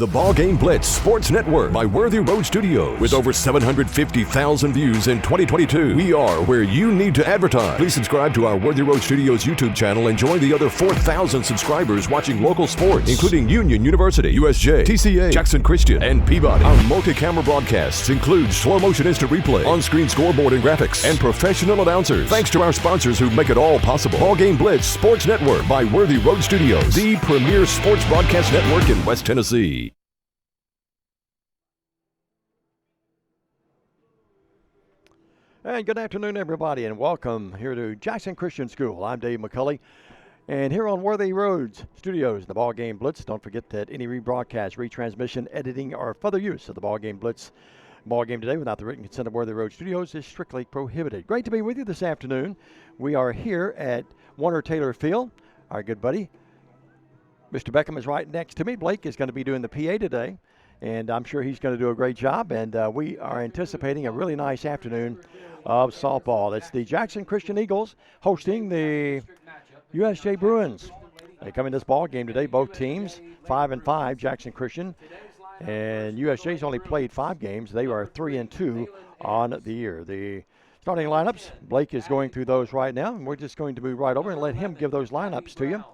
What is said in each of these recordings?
The Ball Game Blitz Sports Network by Worthy Road Studios. With over 750,000 views in 2022, we are where you need to advertise. Please subscribe to our Worthy Road Studios YouTube channel and join the other 4,000 subscribers watching local sports, including Union University, USJ, TCA, Jackson Christian, and Peabody. Our multi-camera broadcasts include slow motion instant replay, on-screen scoreboard and graphics, and professional announcers. Thanks to our sponsors who make it all possible. Ball Game Blitz Sports Network by Worthy Road Studios, the premier sports broadcast network in West Tennessee. And good afternoon, everybody, and welcome here to Jackson Christian School. I'm Dave McCulley, and here on Worthy Roads Studios, the Ball Game Blitz. Don't forget that any rebroadcast, retransmission, editing, or further use of the Ball Game Blitz ball game today without the written consent of Worthy Road Studios is strictly prohibited. Great to be with you this afternoon. We are here at Warner Taylor Field. Our good buddy, Mr. Beckham, is right next to me. Blake is going to be doing the PA today, and I'm sure he's going to do a great job. And we are anticipating a really nice afternoon of softball. It's the Jackson Christian Eagles hosting the USJ Bruins. They come in this ball game today, both teams 5-5, Jackson Christian, and USJ's only played 5 games. They are 3-2 on the year. The starting lineups, Blake is going through those right now, and we're just going to move right over and let him give those lineups to you.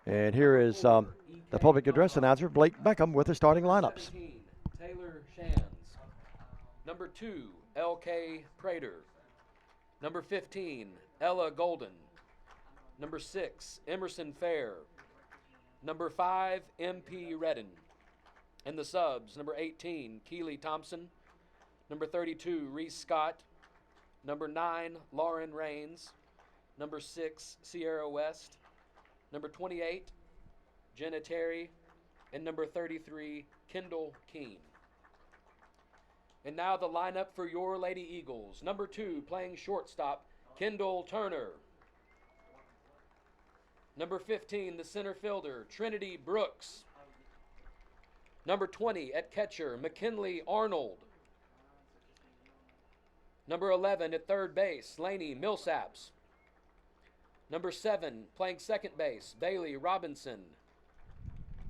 And here is the public address announcer, Blake Beckham, with the starting lineups. Taylor Shands. Number 2, L.K. Prater. Number 15, Ella Golden. Number 6, Emerson Fair. Number 5, M.P. Redden. And the subs, number 18, Keely Thompson. Number 32, Reese Scott. Number 9, Lauren Rains. Number 6, Sierra West. Number 28, Jenna Terry. And number 33, Kendall Keene. And now the lineup for your Lady Eagles. Number 2, playing shortstop, Kendall Turner. Number 15, the center fielder, Trinity Brooks. Number 20, at catcher, McKinley Arnold. Number 11, at third base, Lainey Millsaps. Number 7, playing second base, Bailey Robinson.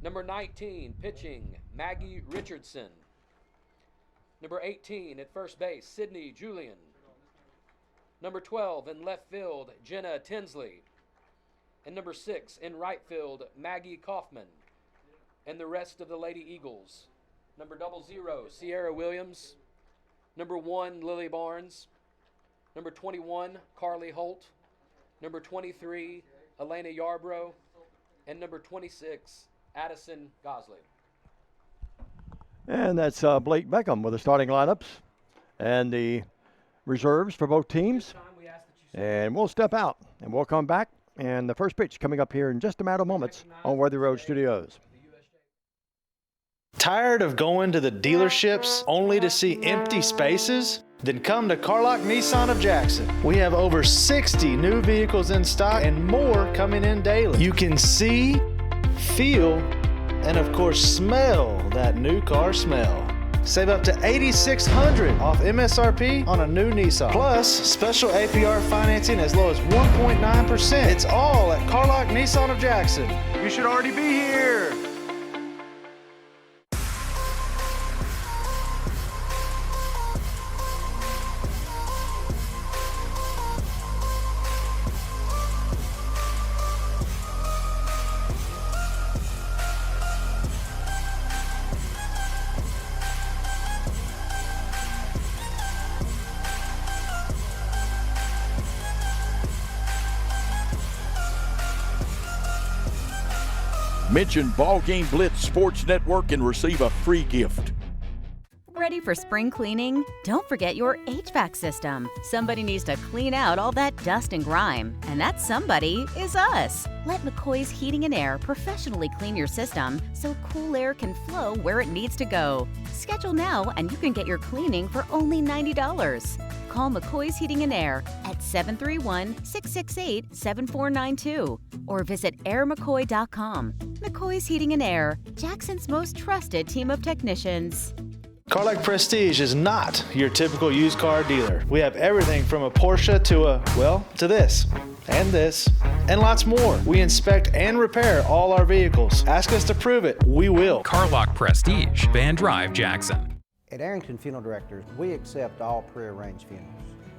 Number 19, pitching, Maggie Richardson. Number 18, at first base, Sydney Julian. Number 12, in left field, Jenna Tinsley. And number 6, in right field, Maggie Kaufman. And the rest of the Lady Eagles. Number 00, Sierra Williams. Number 1, Lily Barnes. Number 21, Carly Holt. Number 23, Elena Yarbrough. And number 26, Addison Gosley. And that's Blake Beckham with the starting lineups and the reserves for both teams. And we'll step out and we'll come back. And the first pitch coming up here in just a matter of moments on Worthy Road Studios. Tired of going to the dealerships only to see empty spaces? Then come to Carlock Nissan of Jackson. We have over 60 new vehicles in stock and more coming in daily. You can see, feel, and of course smell that new car smell. Save up to $8,600 off MSRP on a new Nissan. Plus, special APR financing as low as 1.9%. It's all at Carlock Nissan of Jackson. You should already be here. Mention Ball Game Blitz Sports Network and receive a free gift. Ready for spring cleaning? Don't forget your HVAC system. Somebody needs to clean out all that dust and grime, and that somebody is us. Let McCoy's Heating and Air professionally clean your system so cool air can flow where it needs to go. Schedule now and you can get your cleaning for only $90. Call McCoy's Heating and Air at 731-668-7492 or visit airmccoy.com. McCoy's Heating and Air, Jackson's most trusted team of technicians. Carlock Prestige is not your typical used car dealer. We have everything from a Porsche to this. and this, and lots more. We inspect and repair all our vehicles. Ask us to prove it. We will. Carlock Prestige, Van Drive, Jackson. At Arrington Funeral Directors, we accept all pre-arranged funerals.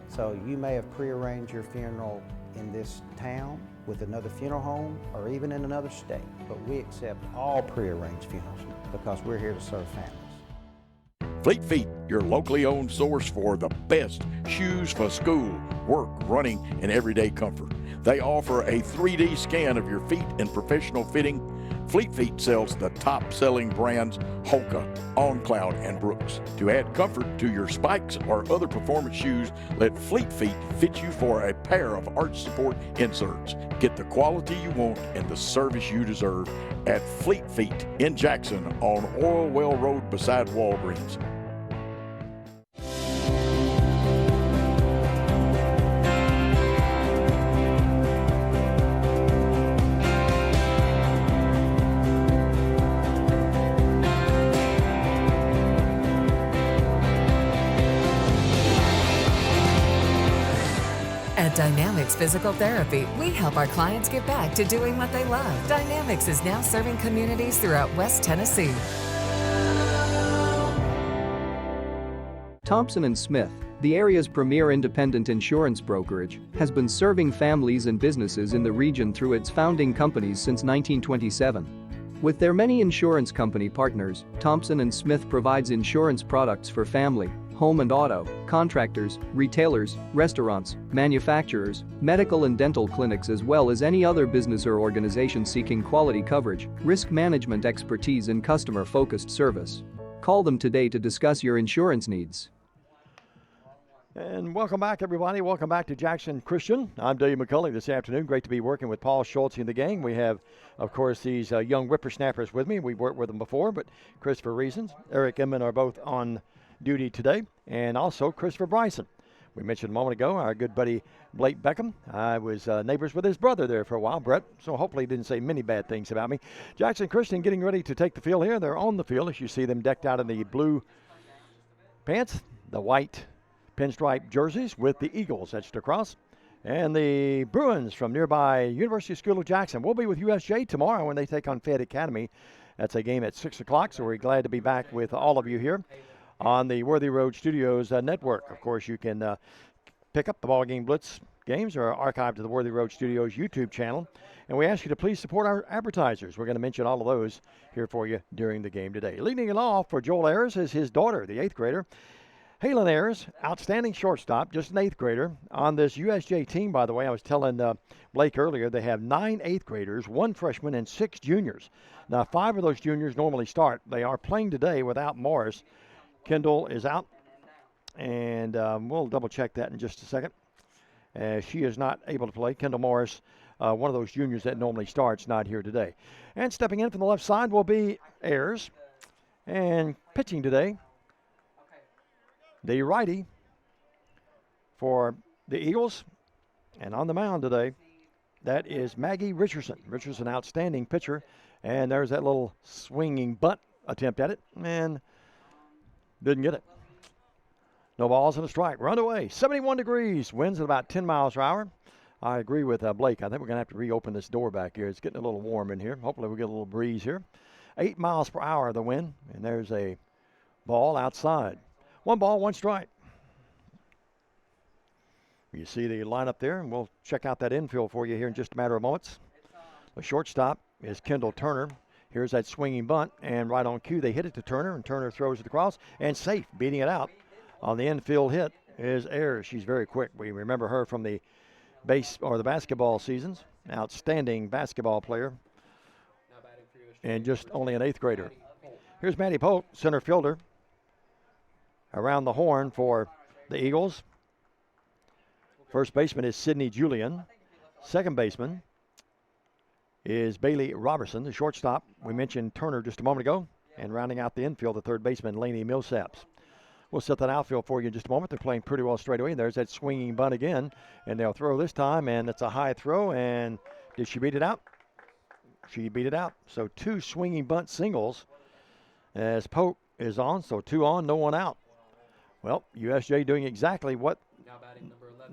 So you may have pre-arranged your funeral in this town with another funeral home or even in another state, but we accept all pre-arranged funerals because we're here to serve families. Fleet Feet, your locally owned source for the best shoes for school, work, running, and everyday comfort. They offer a 3D scan of your feet and professional fitting. Fleet Feet sells the top-selling brands Hoka, On Cloud, and Brooks. To add comfort to your spikes or other performance shoes, let Fleet Feet fit you for a pair of arch support inserts. Get the quality you want and the service you deserve at Fleet Feet in Jackson on Oil Well Road beside Walgreens. At Dynamics Physical Therapy, we help our clients get back to doing what they love. Dynamics is now serving communities throughout West Tennessee. Thompson & Smith, the area's premier independent insurance brokerage, has been serving families and businesses in the region through its founding companies since 1927. With their many insurance company partners, Thompson & Smith provides insurance products for family, home and auto, contractors, retailers, restaurants, manufacturers, medical and dental clinics, as well as any other business or organization seeking quality coverage, risk management expertise, and customer-focused service. Call them today to discuss your insurance needs. And welcome back, everybody. Welcome back to Jackson Christian. I'm Dave McCulley this afternoon. Great to be working with Paul Schultz and the gang. We have, of course, these young whippersnappers with me. We've worked with them before, but Christopher Reasons, Eric Inman are both on duty today, and also Christopher Bryson. We mentioned a moment ago our good buddy Blake Beckham. I was neighbors with his brother there for a while, Brett, so hopefully he didn't say many bad things about me. Jackson Christian getting ready to take the field here. They're on the field as you see them decked out in the blue pants, the white pinstripe jerseys with the Eagles etched across. And the Bruins from nearby University School of Jackson will be with USJ tomorrow when they take on Fed Academy. That's a game at 6 o'clock, so we're glad to be back with all of you here on the Worthy Road Studios network. Of course, you can pick up the Ball Game Blitz games or archive to the Worthy Road Studios YouTube channel. And we ask you to please support our advertisers. We're going to mention all of those here for you during the game today. Leading it off for Joel Ayers is his daughter, the 8th grader, Halen Ayers, outstanding shortstop, just an 8th grader. On this USJ team, by the way, I was telling Blake earlier, they have 9 8th graders, 1 freshman, and 6 juniors. Now, 5 of those juniors normally start. They are playing today without Morris. Kendall is out, and we'll double-check that in just a second. She is not able to play. Kendall Morris, one of those juniors that normally starts, not here today. And stepping in from the left side will be Ayers. And pitching today, the righty for the Eagles. And on the mound today, that is Maggie Richardson. Richardson, outstanding pitcher. And there's that little swinging bunt attempt at it. And didn't get it. No balls and a strike. Run away. 71 degrees. Winds at about 10 miles per hour. I agree with Blake. I think we're going to have to reopen this door back here. It's getting a little warm in here. Hopefully we'll get a little breeze here. 8 miles per hour the wind. And there's a ball outside. 1 ball, 1 strike. You see the lineup there, and we'll check out that infield for you here in just a matter of moments. The shortstop is Kendall Turner. Here's that swinging bunt, and right on cue, they hit it to Turner, and Turner throws it across, and safe, beating it out. On the infield hit is Ayers. She's very quick. We remember her from the the basketball seasons. Outstanding basketball player, and just only an 8th grader. Here's Maddie Polk, center fielder. Around the horn for the Eagles. First baseman is Sydney Julian. Second baseman is Bailey Robertson. The shortstop, we mentioned Turner just a moment ago. And rounding out the infield, the third baseman, Laney Millsaps. We'll set that outfield for you in just a moment. They're playing pretty well straight away. There's that swinging bunt again. And they'll throw this time, and it's a high throw. And did she beat it out? She beat it out. So 2 swinging bunt singles as Polk is on. So 2 on, no 1 out. Well, USJ doing exactly what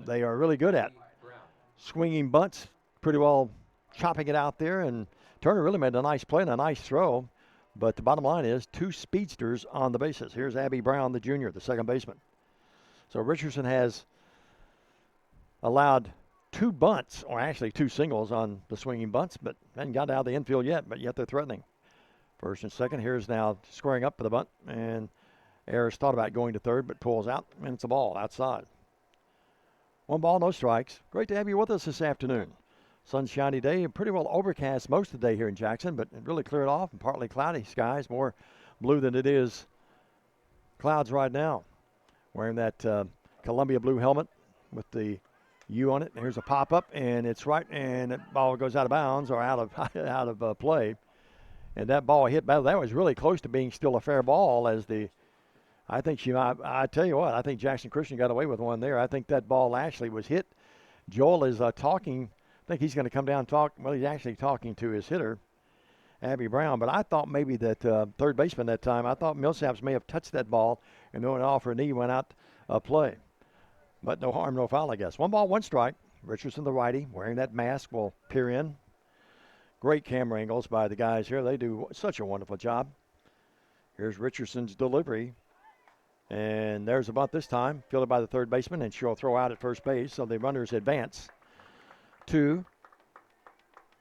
they are really good at. swinging bunts, pretty well chopping it out there, and Turner really made a nice play and a nice throw. But the bottom line is 2 speedsters on the bases. Here's Abby Brown, the junior, the second baseman. So Richardson has allowed 2 bunts, or actually 2 singles on the swinging bunts, but hadn't got out of the infield yet, but yet they're threatening. First and second. Here's now squaring up for the bunt, and Ayers thought about going to third, but pulls out, and it's a ball outside. 1 ball, no strikes. Great to have you with us this afternoon. Sunshiny day, pretty well overcast most of the day here in Jackson, but it really cleared off and partly cloudy skies, more blue than it is clouds right now. Wearing that Columbia blue helmet with the U on it. Here's a pop-up, and it's right, and the ball goes out of bounds or out of play. And that ball hit, that was really close to being still a fair ball as I tell you what, I think Jackson Christian got away with one there. I think that ball actually was hit. Joel is talking. I think he's going to come down and talk. Well, he's actually talking to his hitter, Abby Brown. But I thought maybe that third baseman that time, I thought Millsaps may have touched that ball and then went off her knee, went out play. But no harm, no foul, I guess. 1 ball, 1 strike. Richardson, the righty, wearing that mask, will peer in. Great camera angles by the guys here. They do such a wonderful job. Here's Richardson's delivery. And there's a bunt this time, fielded by the third baseman, and she'll throw out at first base. So the runners advance to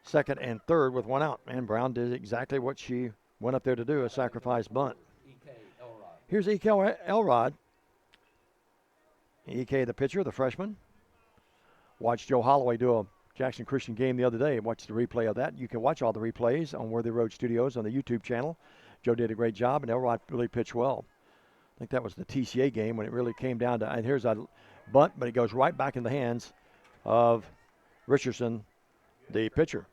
second and third with 1 out. And Brown did exactly what she went up there to do, a sacrifice bunt. Here's E.K. Elrod. E.K. the pitcher, the freshman. Watched Joe Holloway do a Jackson Christian game the other day. Watched the replay of that. You can watch all the replays on Worthy Road Studios on the YouTube channel. Joe did a great job, and Elrod really pitched well. I think that was the TCA game when it really came down to, and here's a bunt, but it goes right back in the hands of Richardson, the pitcher.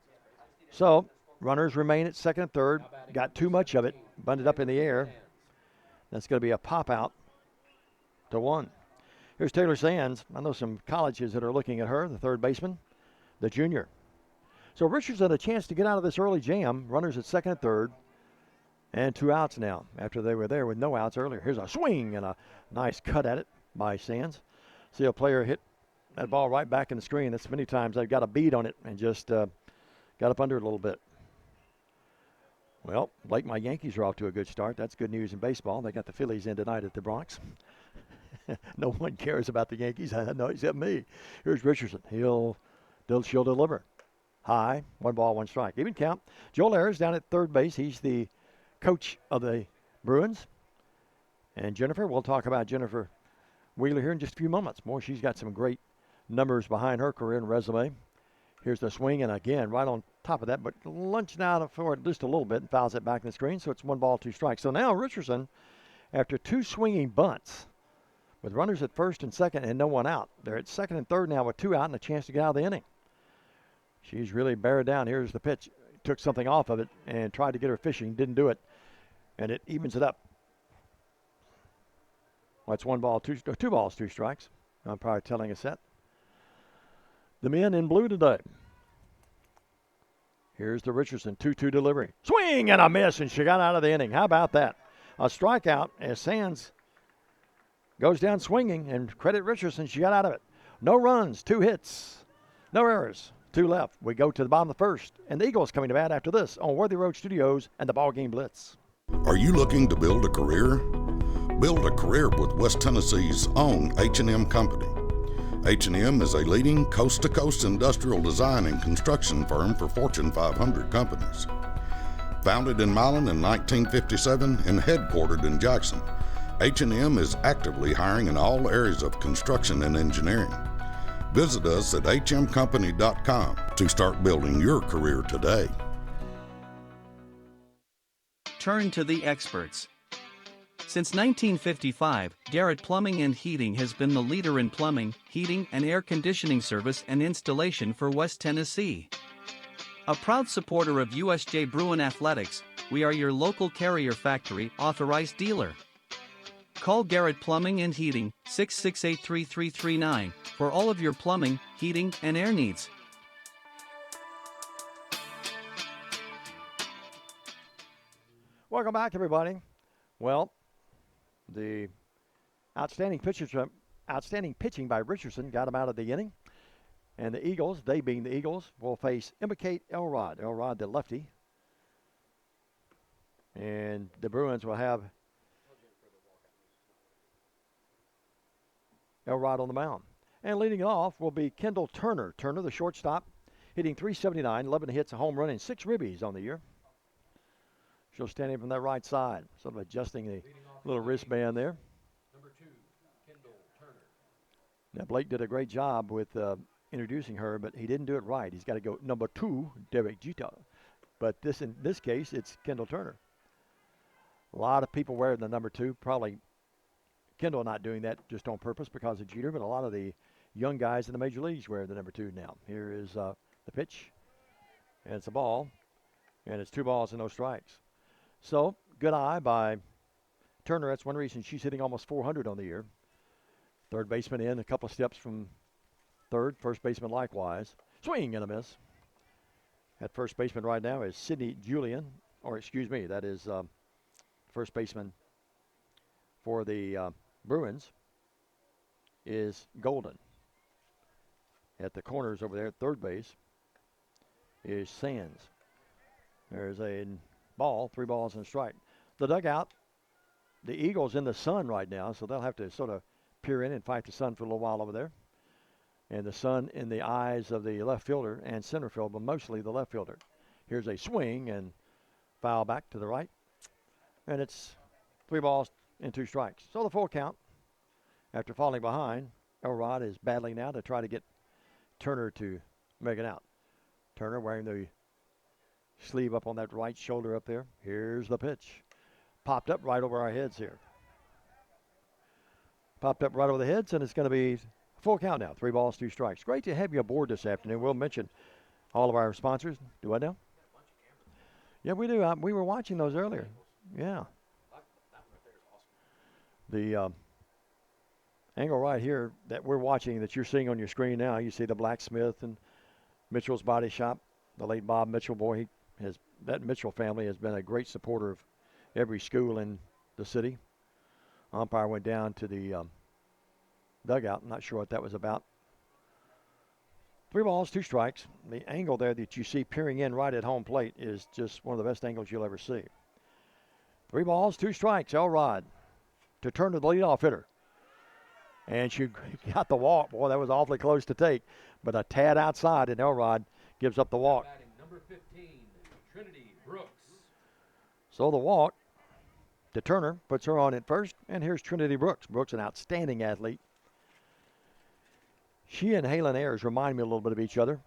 So runners remain at second and third. Got too much of it, bunted up in the air. That's going to be a pop out to 1. Here's Taylor Sands. I know some colleges that are looking at her, the third baseman, the junior. So Richardson a chance to get out of this early jam. Runners at second and third. And 2 outs now after they were there with no outs earlier. Here's a swing and a nice cut at it by Sands. See a player hit that ball right back in the screen. That's many times they've got a bead on it and just got up under it a little bit. Well, Blake, my Yankees are off to a good start. That's good news in baseball. They got the Phillies in tonight at the Bronx. No one cares about the Yankees, I know, except me. Here's Richardson. She'll deliver. High, 1 ball, 1 strike. Even count. Joel Ayers down at third base. He's the coach of the Bruins. And Jennifer, we'll talk about Jennifer Wheeler here in just a few moments. More, she's got some great numbers behind her career and resume. Here's the swing, and again, right on top of that, but lunching out for it just a little bit and fouls it back in the screen, so it's 1 ball, 2 strikes. So now Richardson, after 2 swinging bunts, with runners at first and second and no one out. They're at second and third now with 2 out and a chance to get out of the inning. She's really beared down. Here's the pitch. Took something off of it and tried to get her fishing. Didn't do it. And it evens it up. Well, it's 1 ball, 2 balls, 2 strikes. I'm probably telling a set. The men in blue today. Here's the Richardson 2-2 delivery. Swing and a miss, and she got out of the inning. How about that? A strikeout as Sands goes down swinging, and credit Richardson, she got out of it. No runs, 2 hits, no errors, 2 left. We go to the bottom of the first, and the Eagles coming to bat after this on Worthy Road Studios and the Ball Game Blitz. Are you looking to build a career? Build a career with West Tennessee's own H&M Company. H&M is a leading coast-to-coast industrial design and construction firm for Fortune 500 companies. Founded in Milan in 1957 and headquartered in Jackson, H&M is actively hiring in all areas of construction and engineering. Visit us at hmcompany.com to start building your career today. Turn to the experts. Since 1955, Garrett Plumbing and Heating has been the leader in plumbing, heating, and air conditioning service and installation for West Tennessee. A proud supporter of USJ Bruin Athletics, we are your local Carrier Factory authorized dealer. Call Garrett Plumbing and Heating 668-3339 for all of your plumbing, heating, and air needs. Welcome back, everybody. Well, the outstanding pitching by Richardson got him out of the inning. And the Eagles, they being the Eagles, will face Imbricate Elrod. Elrod, the lefty. And the Bruins will have Elrod on the mound. And leading it off will be Kendall Turner. Turner, the shortstop, hitting .379, 11 hits, a home run, and 6 ribbies on the year. She'll stand in from that right side, sort of adjusting the little wristband there. Number 2, Kendall Turner. Now, Blake did a great job with introducing her, but he didn't do it right. He's got to go number 2, Derek Jeter. But in this case, it's Kendall Turner. A lot of people wearing the number 2, probably Kendall not doing that just on purpose because of Jeter, but a lot of the young guys in the major leagues wear the number 2 now. Here is the pitch, and it's a ball, and it's 2 balls and no strikes. So, good eye by Turner. That's one reason she's hitting almost 400 on the year. Third baseman in, a couple of steps from third. First baseman likewise. Swing and a miss. At first baseman right now is Sydney Julian, or excuse me, that is first baseman for the Bruins is Golden. At the corners over there at third base is Sands. There's a ball, 3 balls and a strike. The dugout, the Eagles in the sun right now, so they'll have to sort of peer in and fight the sun for a little while over there. And the sun in the eyes of the left fielder and center field, but mostly the left fielder. Here's a swing and foul back to the right. And it's 3 balls and 2 strikes. So the full count. After falling behind, Elrod is battling now to try to get Turner to make it out. Turner wearing the sleeve up on that right shoulder up there. Here's the pitch. Popped up right over our heads here. Popped up right over the heads, and it's going to be full count now. 3 balls, 2 strikes. Great to have you aboard this afternoon. We'll mention all of our sponsors. Do I know? Yeah, we do. We were watching those earlier. Yeah. The angle right here that we're watching, that you're seeing on your screen now, you see the blacksmith and Mitchell's Body Shop. The late Bob Mitchell, boy, that Mitchell family has been a great supporter of every school in the city. Umpire went down to the dugout. I'm not sure what that was about. 3 balls, 2 strikes. The angle there that you see peering in right at home plate is just one of the best angles you'll ever see. 3 balls, 2 strikes. Elrod to turn to the leadoff hitter. And she got the walk. Boy, that was awfully close to take. But a tad outside, and Elrod gives up the walk. Number 15, Trinity Brooks. So the walk to Turner puts her on at first. And here's Trinity Brooks. Brooks, an outstanding athlete. She and Halen Ayers remind me a little bit of each other.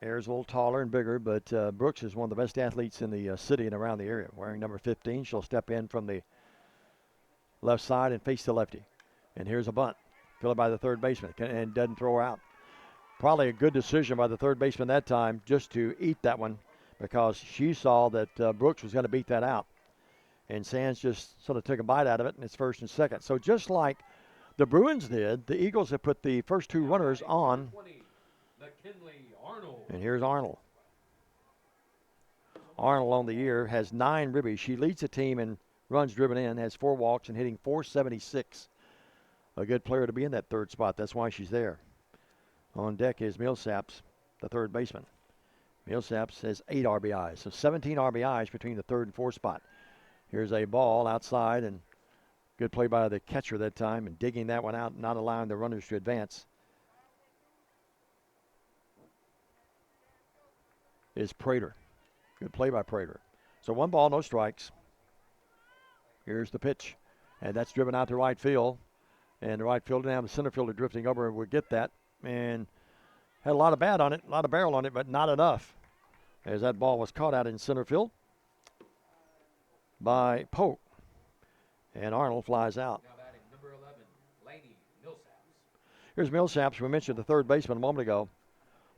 Ayers a little taller and bigger, but Brooks is one of the best athletes in the city and around the area. Wearing number 15, she'll step in from the left side and face the lefty. And here's a bunt, fielded by the third baseman, and doesn't throw her out. Probably a good decision by the third baseman that time just to eat that one, because she saw that Brooks was going to beat that out. And Sands just sort of took a bite out of it, and it's first and second. So just like the Bruins did, the Eagles have put the first 2 runners on. 20, McKinley Arnold. And here's Arnold. Arnold on the year has 9 ribbies. She leads the team in runs driven in, has 4 walks, and hitting .476. A good player to be in that third spot. That's why she's there. On deck is Millsaps, the third baseman. Millsaps has 8 RBIs, so 17 RBIs between the third and fourth spot. Here's a ball outside, and good play by the catcher that time, and digging that one out, not allowing the runners to advance is Prater. Good play by Prater. So 1 ball, no strikes. Here's the pitch, and that's driven out to right field. And the right fielder now, the center fielder drifting over would get that, and had a lot of bat on it, a lot of barrel on it, but not enough, as that ball was caught out in center field by Polk. And Arnold flies out. Now batting number 11, Laney Millsaps. Here's Millsaps. We mentioned the third baseman a moment ago.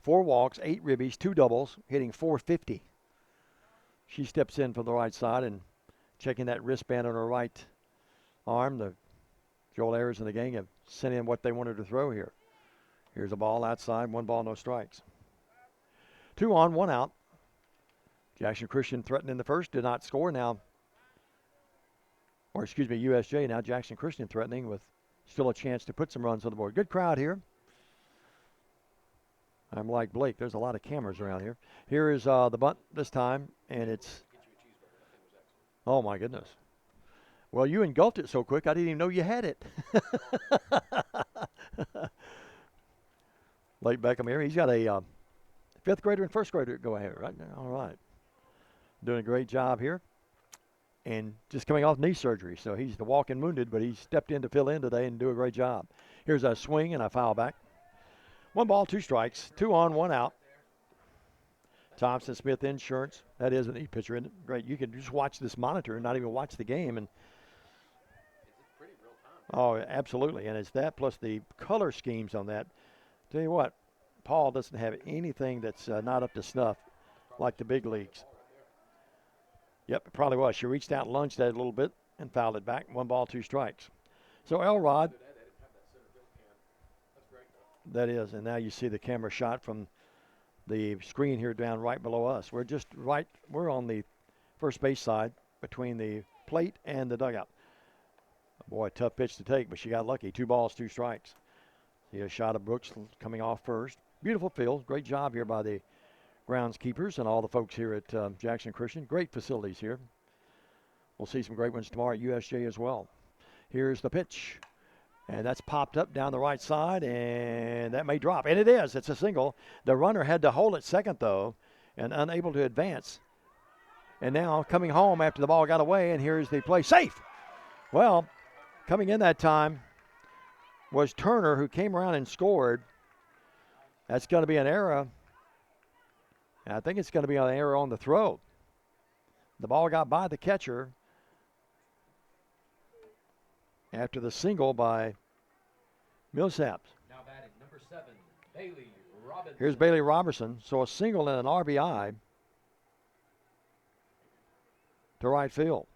4 walks, 8 ribbies, 2 doubles, hitting .450. She steps in from the right side and checking that wristband on her right arm. The Joel Ayers and the gang have sent in what they wanted to throw here. Here's a ball outside, 1 ball, no strikes. 2 on, 1 out. Jackson Christian threatened in the first, did not score now. Or excuse me, USJ now. Jackson Christian threatening with still a chance to put some runs on the board. Good crowd here. I'm like Blake. There's a lot of cameras around here. Here is the bunt this time, and it's. Oh, my goodness. Well, you engulfed it so quick, I didn't even know you had it. Blake Beckham here. He's got a fifth grader and first grader go ahead right now. All right. Doing a great job here. And just coming off knee surgery. So he's the walking wounded, but he stepped in to fill in today and do a great job. Here's a swing and a foul back. 1 ball, 2 strikes, 2 on, 1 out. Thompson Smith Insurance. That is an e-pitcher, isn't it? Great. You can just watch this monitor and not even watch the game. And oh, absolutely. And it's that plus the color schemes on that. Tell you what, Paul doesn't have anything that's not up to snuff like the big leagues. Yep, it probably was. She reached out and lunged at it a little bit and fouled it back. 1 ball, 2 strikes. So Elrod. That is, and now you see the camera shot from the screen here down right below us. We're just right, we're on the first base side between the plate and the dugout. Boy, tough pitch to take, but she got lucky. 2 balls, 2 strikes. See a shot of Brooks coming off first. Beautiful field. Great job here by the groundskeepers and all the folks here at Jackson Christian. Great facilities here. We'll see some great ones tomorrow at USJ as well. Here's the pitch. And that's popped up down the right side, and that may drop. And it is. It's a single. The runner had to hold at second, though, and unable to advance. And now coming home after the ball got away, and here's the play. Safe! Well, coming in that time was Turner, who came around and scored. That's going to be an error. I think it's going to be an error on the throw. The ball got by the catcher after the single by Millsaps. Now batting, number 7, Bailey Robinson. Here's Bailey Robertson. So a single and an RBI to right field.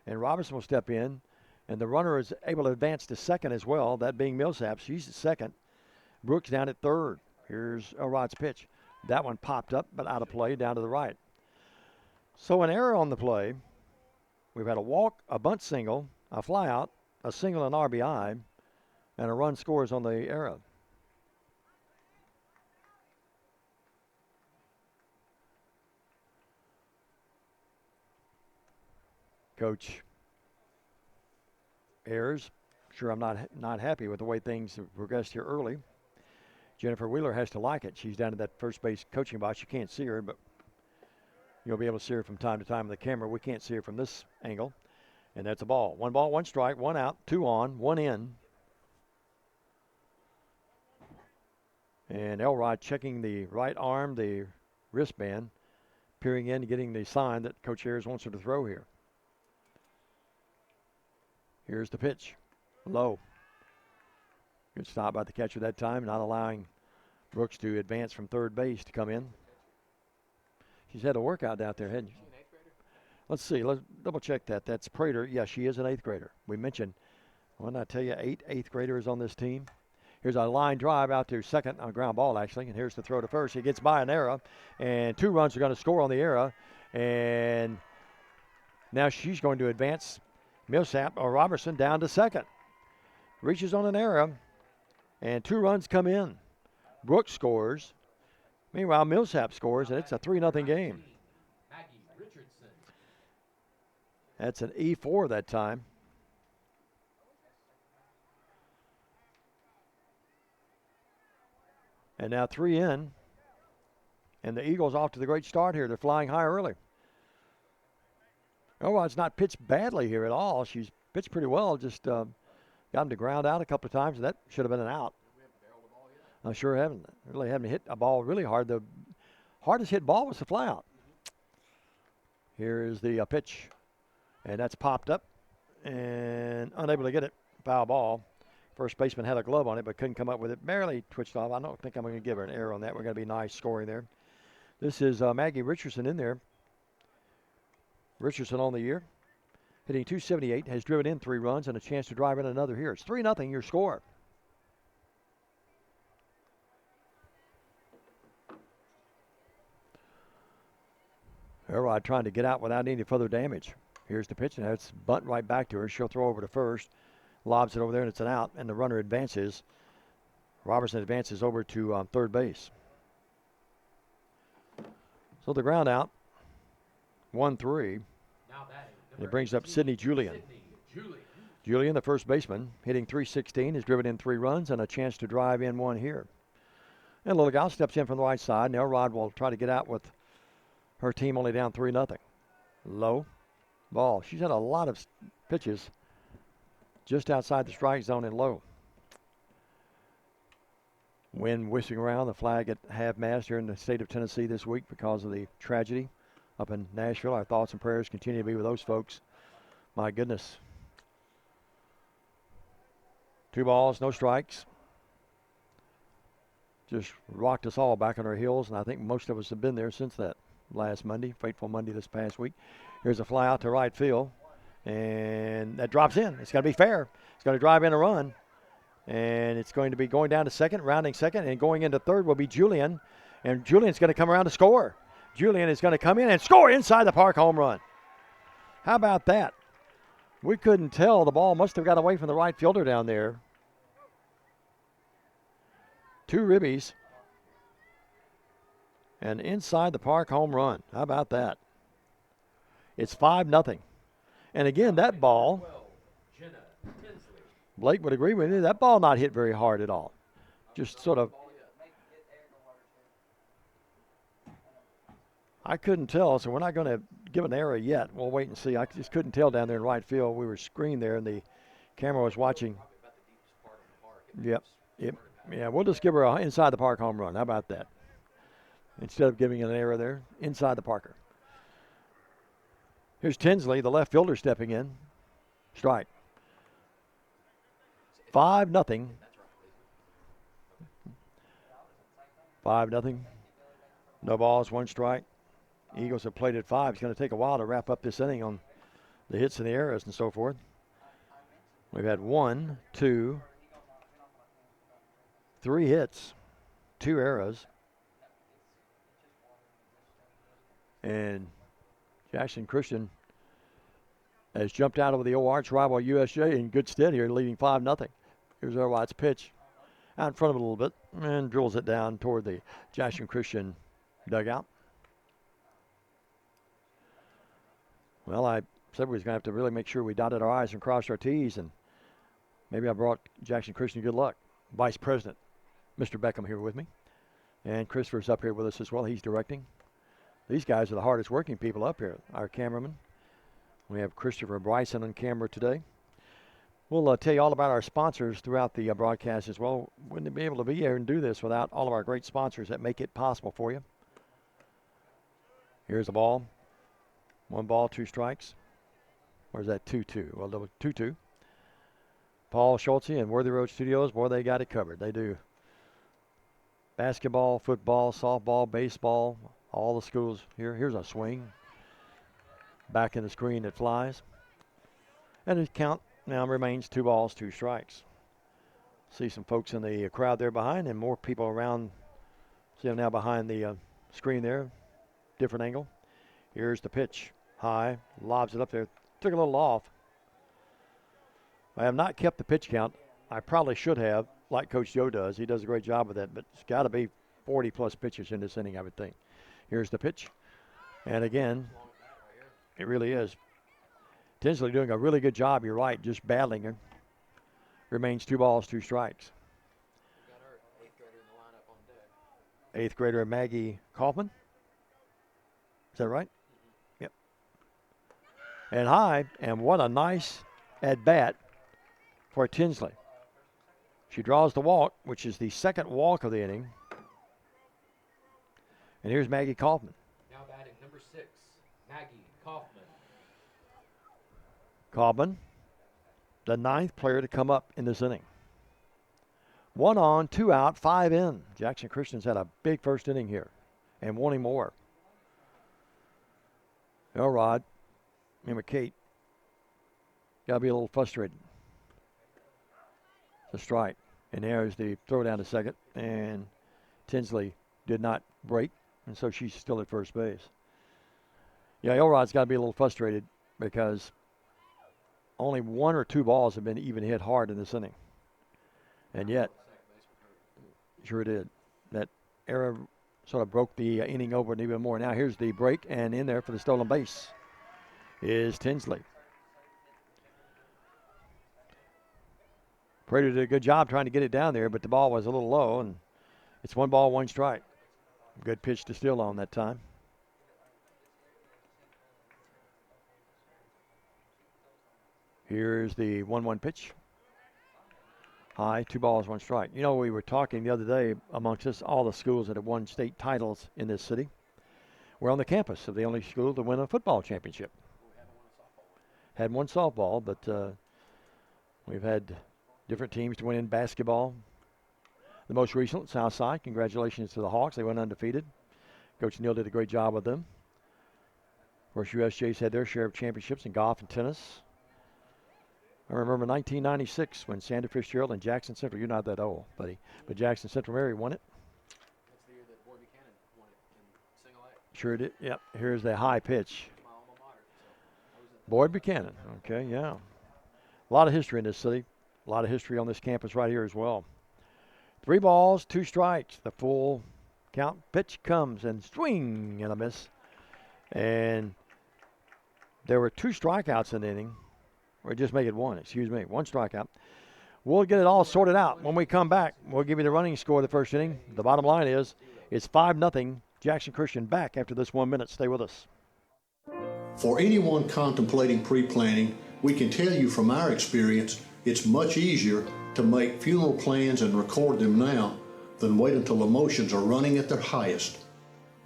And Robertson will step in, and the runner is able to advance to second as well, that being Millsaps. She's at second. Brooks down at third. Here's Elrod's pitch. That one popped up, but out of play, down to the right. So an error on the play. We've had a walk, a bunt single, a fly out, a single and RBI, and a run scores on the error. Coach Ayers, sure I'm not happy with the way things have progressed here early. Jennifer Wheeler has to like it. She's down at that first base coaching box. You can't see her, but you'll be able to see her from time to time on the camera. We can't see her from this angle. And that's a ball. 1 ball, 1 strike, 1 out, 2 on, 1 in. And Elrod checking the right arm, the wristband, peering in, getting the sign that Coach Ayers wants her to throw here. Here's the pitch. Low. Good stop by the catcher that time, not allowing Brooks to advance from third base to come in. She's had a workout out there, hasn't she? Let's see. Let's double check that. That's Prater. Yeah, she is an 8th grader. We mentioned, well, I tell you, 8 8th graders on this team. Here's a line drive out to second on a ground ball, actually. And here's the throw to first. He gets by an error, and 2 runs are going to score on the error. And now she's going to advance Millsap or Robertson down to second. Reaches on an error, and 2 runs come in. Brooks scores. Meanwhile, Millsap scores, and it's a 3-0 game. That's an E4 that time. And now 3 in. And the Eagles off to the great start here. They're flying high early. Elrod's not pitched badly here at all. She's pitched pretty well. Just got him to ground out a couple of times, and that should have been an out. I sure haven't. Really haven't hit a ball really hard. The hardest hit ball was the fly out. Here is the pitch. And that's popped up and unable to get it. Foul ball. First baseman had a glove on it, but couldn't come up with it. Barely twitched off. I don't think I'm going to give her an error on that. We're going to be nice scoring there. This is Maggie Richardson in there. Richardson on the year. Hitting .278, has driven in 3 runs and a chance to drive in another here. It's 3-0 your score. Elrod trying to get out without any further damage. Here's the pitch, and that's bunt right back to her. She'll throw over to first, lobs it over there, and it's an out, and the runner advances. Robertson advances over to third base. So the ground out, 1-3. It brings up Sidney Julian. Julian, the first baseman, hitting .316, has driven in 3 runs and a chance to drive in 1 here. And Lilligow steps in from the right side. Now Rod will try to get out with her team only down 3-0. Low ball. She's had a lot of pitches just outside the strike zone and low. Wind whistling around, the flag at half-mast here in the state of Tennessee this week because of the tragedy up in Nashville. Our thoughts and prayers continue to be with those folks. My goodness. 2 balls, no strikes. Just rocked us all back on our heels, and I think most of us have been there since that last Monday, fateful Monday this past week. Here's a fly out to right field, and that drops in. It's got to be fair. It's going to drive in a run, and it's going to be going down to second, rounding second, and going into third will be Julian, and Julian's going to come around to score. Julian is going to come in and score inside the park home run. How about that? We couldn't tell. The ball must have got away from the right fielder down there. 2 ribbies. And inside the park home run. How about that? It's 5-0. And again, that ball, Blake would agree with you, that ball not hit very hard at all. Just sort of, I couldn't tell, so we're not going to give an error yet. We'll wait and see. I just couldn't tell down there in right field. We were screened there, and the camera was watching. Yep. Yeah, we'll just give her a inside the park home run. How about that? Instead of giving it an error there, inside the Parker. Here's Tinsley, the left fielder, stepping in. Strike. 5-0. 5-0. No balls, 1 strike. Eagles have played at 5. It's going to take a while to wrap up this inning on the hits and the errors and so forth. We've had 1, 2, 3 hits, 2 errors. And Jackson Christian has jumped out over the old arch rival USJ in good stead here, leading 5-0. Here's Erwat's pitch out in front of it a little bit and drills it down toward the Jackson Christian dugout. Well, I said we was going to have to really make sure we dotted our I's and crossed our T's, and maybe I brought Jackson Christian good luck. Vice President, Mr. Beckham, here with me. And Christopher's up here with us as well. He's directing. These guys are the hardest working people up here, our cameraman. We have Christopher Bryson on camera today. We'll tell you all about our sponsors throughout the broadcast as well. Wouldn't be able to be here and do this without all of our great sponsors that make it possible for you. Here's the ball. 1 ball, 2 strikes. Or is that 2-2? Well, 2-2. Paul Schultze and Worthy Road Studios, boy, they got it covered. They do basketball, football, softball, baseball, all the schools here. Here's a swing. Back in the screen, it flies. And the count now remains 2 balls, 2 strikes. See some folks in the crowd there behind and more people around. See them now behind the screen there. Different angle. Here's the pitch. High. Lobs it up there. Took a little off. I have not kept the pitch count. I probably should have, like Coach Joe does. He does a great job with that, but it's got to be 40-plus pitches in this inning, I would think. Here's the pitch. And again, it really is. Tinsley doing a really good job, you're right, just battling her. Remains 2 balls, 2 strikes. 8th grader Maggie Kaufman. Is that right? Yep. And high, and what a nice at-bat for Tinsley. She draws the walk, which is the 2nd walk of the inning. And here's Maggie Kaufman. Now batting number 6, Maggie Kaufman. Kaufman, the 9th player to come up in this inning. 1 on, 2 out, 5 in. Jackson Christian's had a big first inning here and wanting more. Elrod and McCate got to be a little frustrated. It's a strike. And there's the throw down to second. And Tinsley did not break. And so she's still at first base. Yeah, Elrod's got to be a little frustrated because only 1 or 2 balls have been even hit hard in this inning. And yet, Sure did. That error sort of broke the inning over even more. Now here's the break, and in there for the stolen base is Tinsley. Prater did a good job trying to get it down there, but the ball was a little low, and it's 1 ball, 1 strike. Good pitch to Steele on that time. Here's the 1-1 pitch. High, 2 balls, 1 strike. You know, we were talking the other day amongst us, all the schools that have won state titles in this city. We're on the campus of the only school to win a football championship. Had one softball, but we've had different teams to win in basketball. The most recent, Southside. Congratulations to the Hawks. They went undefeated. Coach Neal did a great job with them. Of course, USJ's had their share of championships in golf and tennis. I remember 1996 when Sandra Fitzgerald and Jackson Central, you're not that old, buddy, but Jackson Central Mary won it. That's the year that Boyd Buchanan won it in single A. Sure did. Yep. Here's the high pitch. My alma mater. So Boyd Buchanan. Okay, yeah. A lot of history in this city. A lot of history on this campus right here as well. 3 balls, 2 strikes. The full count pitch comes and swing and a miss. And there were 2 strikeouts in the inning. Or just make it 1, 1 strikeout. We'll get it all sorted out. When we come back, we'll give you the running score of the first inning. The bottom line is it's 5-0 Jackson Christian back after this 1 minute. Stay with us. For anyone contemplating pre-planning, we can tell you from our experience, it's much easier to make funeral plans and record them now than wait until emotions are running at their highest.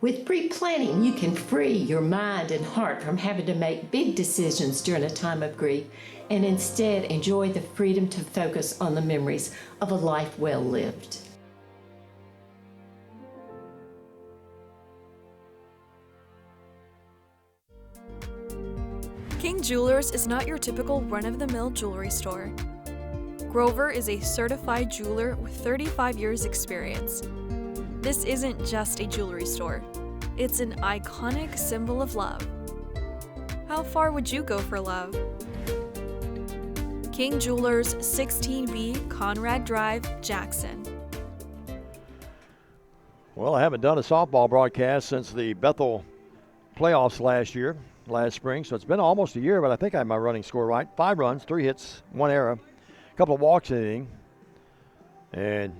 With pre-planning, you can free your mind and heart from having to make big decisions during a time of grief and instead enjoy the freedom to focus on the memories of a life well lived. King Jewelers is not your typical run-of-the-mill jewelry store. Grover is a certified jeweler with 35 years experience. This isn't just a jewelry store. It's an iconic symbol of love. How far would you go for love? King Jewelers, 16B Conrad Drive, Jackson. Well, I haven't done a softball broadcast since the Bethel playoffs last spring, so it's been almost a year, but I think I have my running score right. 5 runs, 3 hits, 1 error, a couple of walks in the inning, and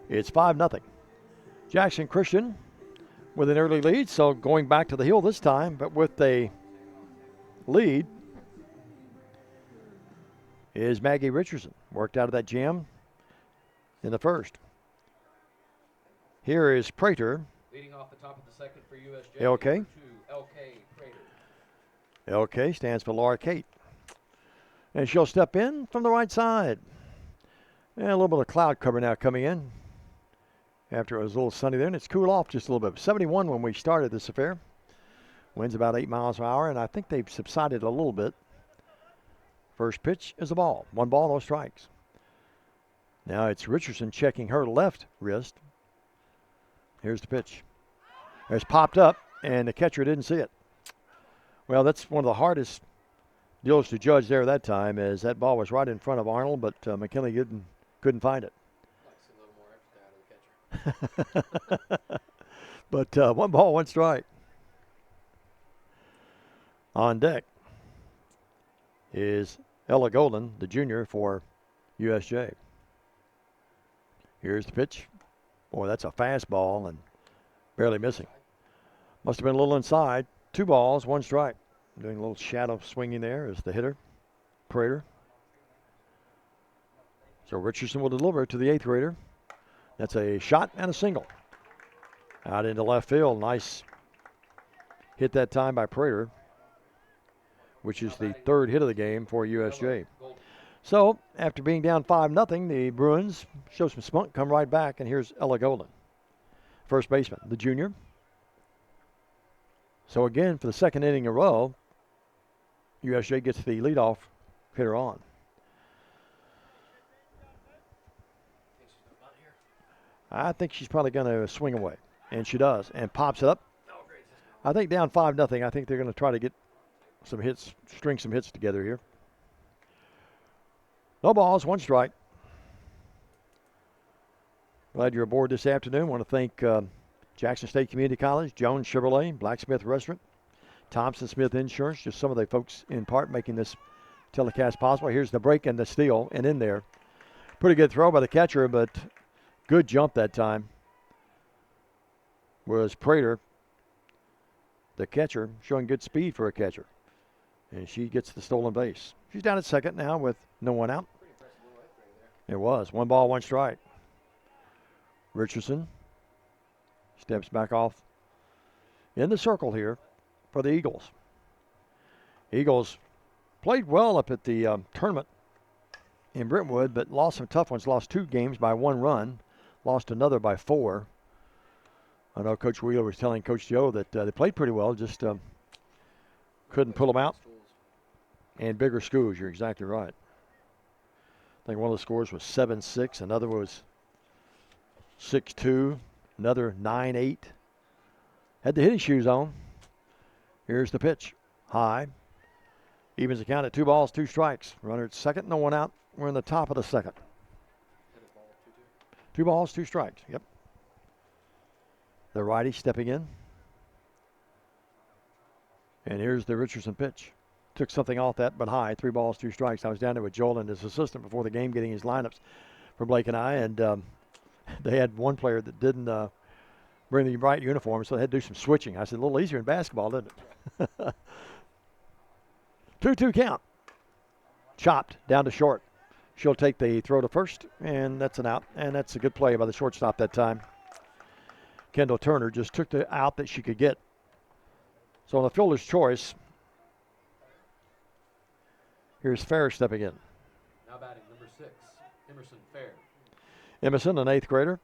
it's 5-0. Jackson Christian with an early lead, so going back to the hill this time, but with a lead is Maggie Richardson. Worked out of that jam in the first. Here is Prater. leading off the top of the second for USJ. LK. LK Prater. LK stands for Laura Kate. And she'll step in from the right side. And a little bit of cloud cover now coming in. After it was a little sunny there, and it's cooled off just a little bit. 71 when we started this affair. Winds about 8 miles an hour, and I think they've subsided a little bit. First pitch is a ball. 1 ball, no strikes. Now it's Richardson checking her left wrist. Here's the pitch. It's popped up, and the catcher didn't see it. Well, that's one of the hardest deals to judge there that time, as that ball was right in front of Arnold, but McKinley couldn't find it. But 1 ball, 1 strike. On deck is Ella Golden, the junior for USJ. Here's the pitch. Boy, that's a fastball and barely missing. Must have been a little inside. 2 balls, 1 strike. Doing a little shadow swinging there is the hitter, Prater. So Richardson will deliver to the 8th grader. That's a shot and a single. Out into left field. Nice hit that time by Prater, which is the 3rd hit of the game for USJ. So after being down 5-0, the Bruins show some spunk, come right back, and here's Ella Golden, first baseman, the junior. So again, for the 2nd inning in a row, USJ gets the leadoff hitter on. I think she's probably going to swing away, and she does, and pops it up. I think down 5-0. I think they're going to try to get some hits, string some hits together here. No balls, 1 strike. Glad you're aboard this afternoon. Want to thank Jackson State Community College, Jones Chevrolet, Blacksmith Restaurant, Thompson Smith Insurance, just some of the folks in part making this telecast possible. Here's the break and the steal, and in there. Pretty good throw by the catcher, but good jump that time was Prater, the catcher, showing good speed for a catcher. And she gets the stolen base. She's down at second now with no one out. It was 1 ball, 1 strike. Richardson steps back off in the circle here for the Eagles. Eagles played well up at the tournament in Brentwood, but lost some tough ones. Lost 2 games by 1 run, lost another by 4. I know Coach Wheeler was telling Coach Joe that they played pretty well, just couldn't pull them out. And bigger schools, you're exactly right. I think one of the scores was 7-6, another was 6-2, another 9-8. Had the hitting shoes on. Here's the pitch. High. Evens the count at 2 balls, 2 strikes. Runner at second, no one out. We're in the top of the second. 2 balls, 2 strikes. Yep. The righty stepping in. And here's the Richardson pitch. Took something off that, but high. 3 balls, 2 strikes. I was down there with Joel and his assistant before the game getting his lineups for Blake and I, and they had one player that didn't bring the right uniform, so they had to do some switching. I said, a little easier in basketball, didn't it? 2-2 count. Chopped down to short. She'll take the throw to first, and that's an out, and that's a good play by the shortstop that time. Kendall Turner just took the out that she could get. So on the fielder's choice, here's Fair stepping in. Now batting number 6, Emerson Fair. Emerson, an 8th grader.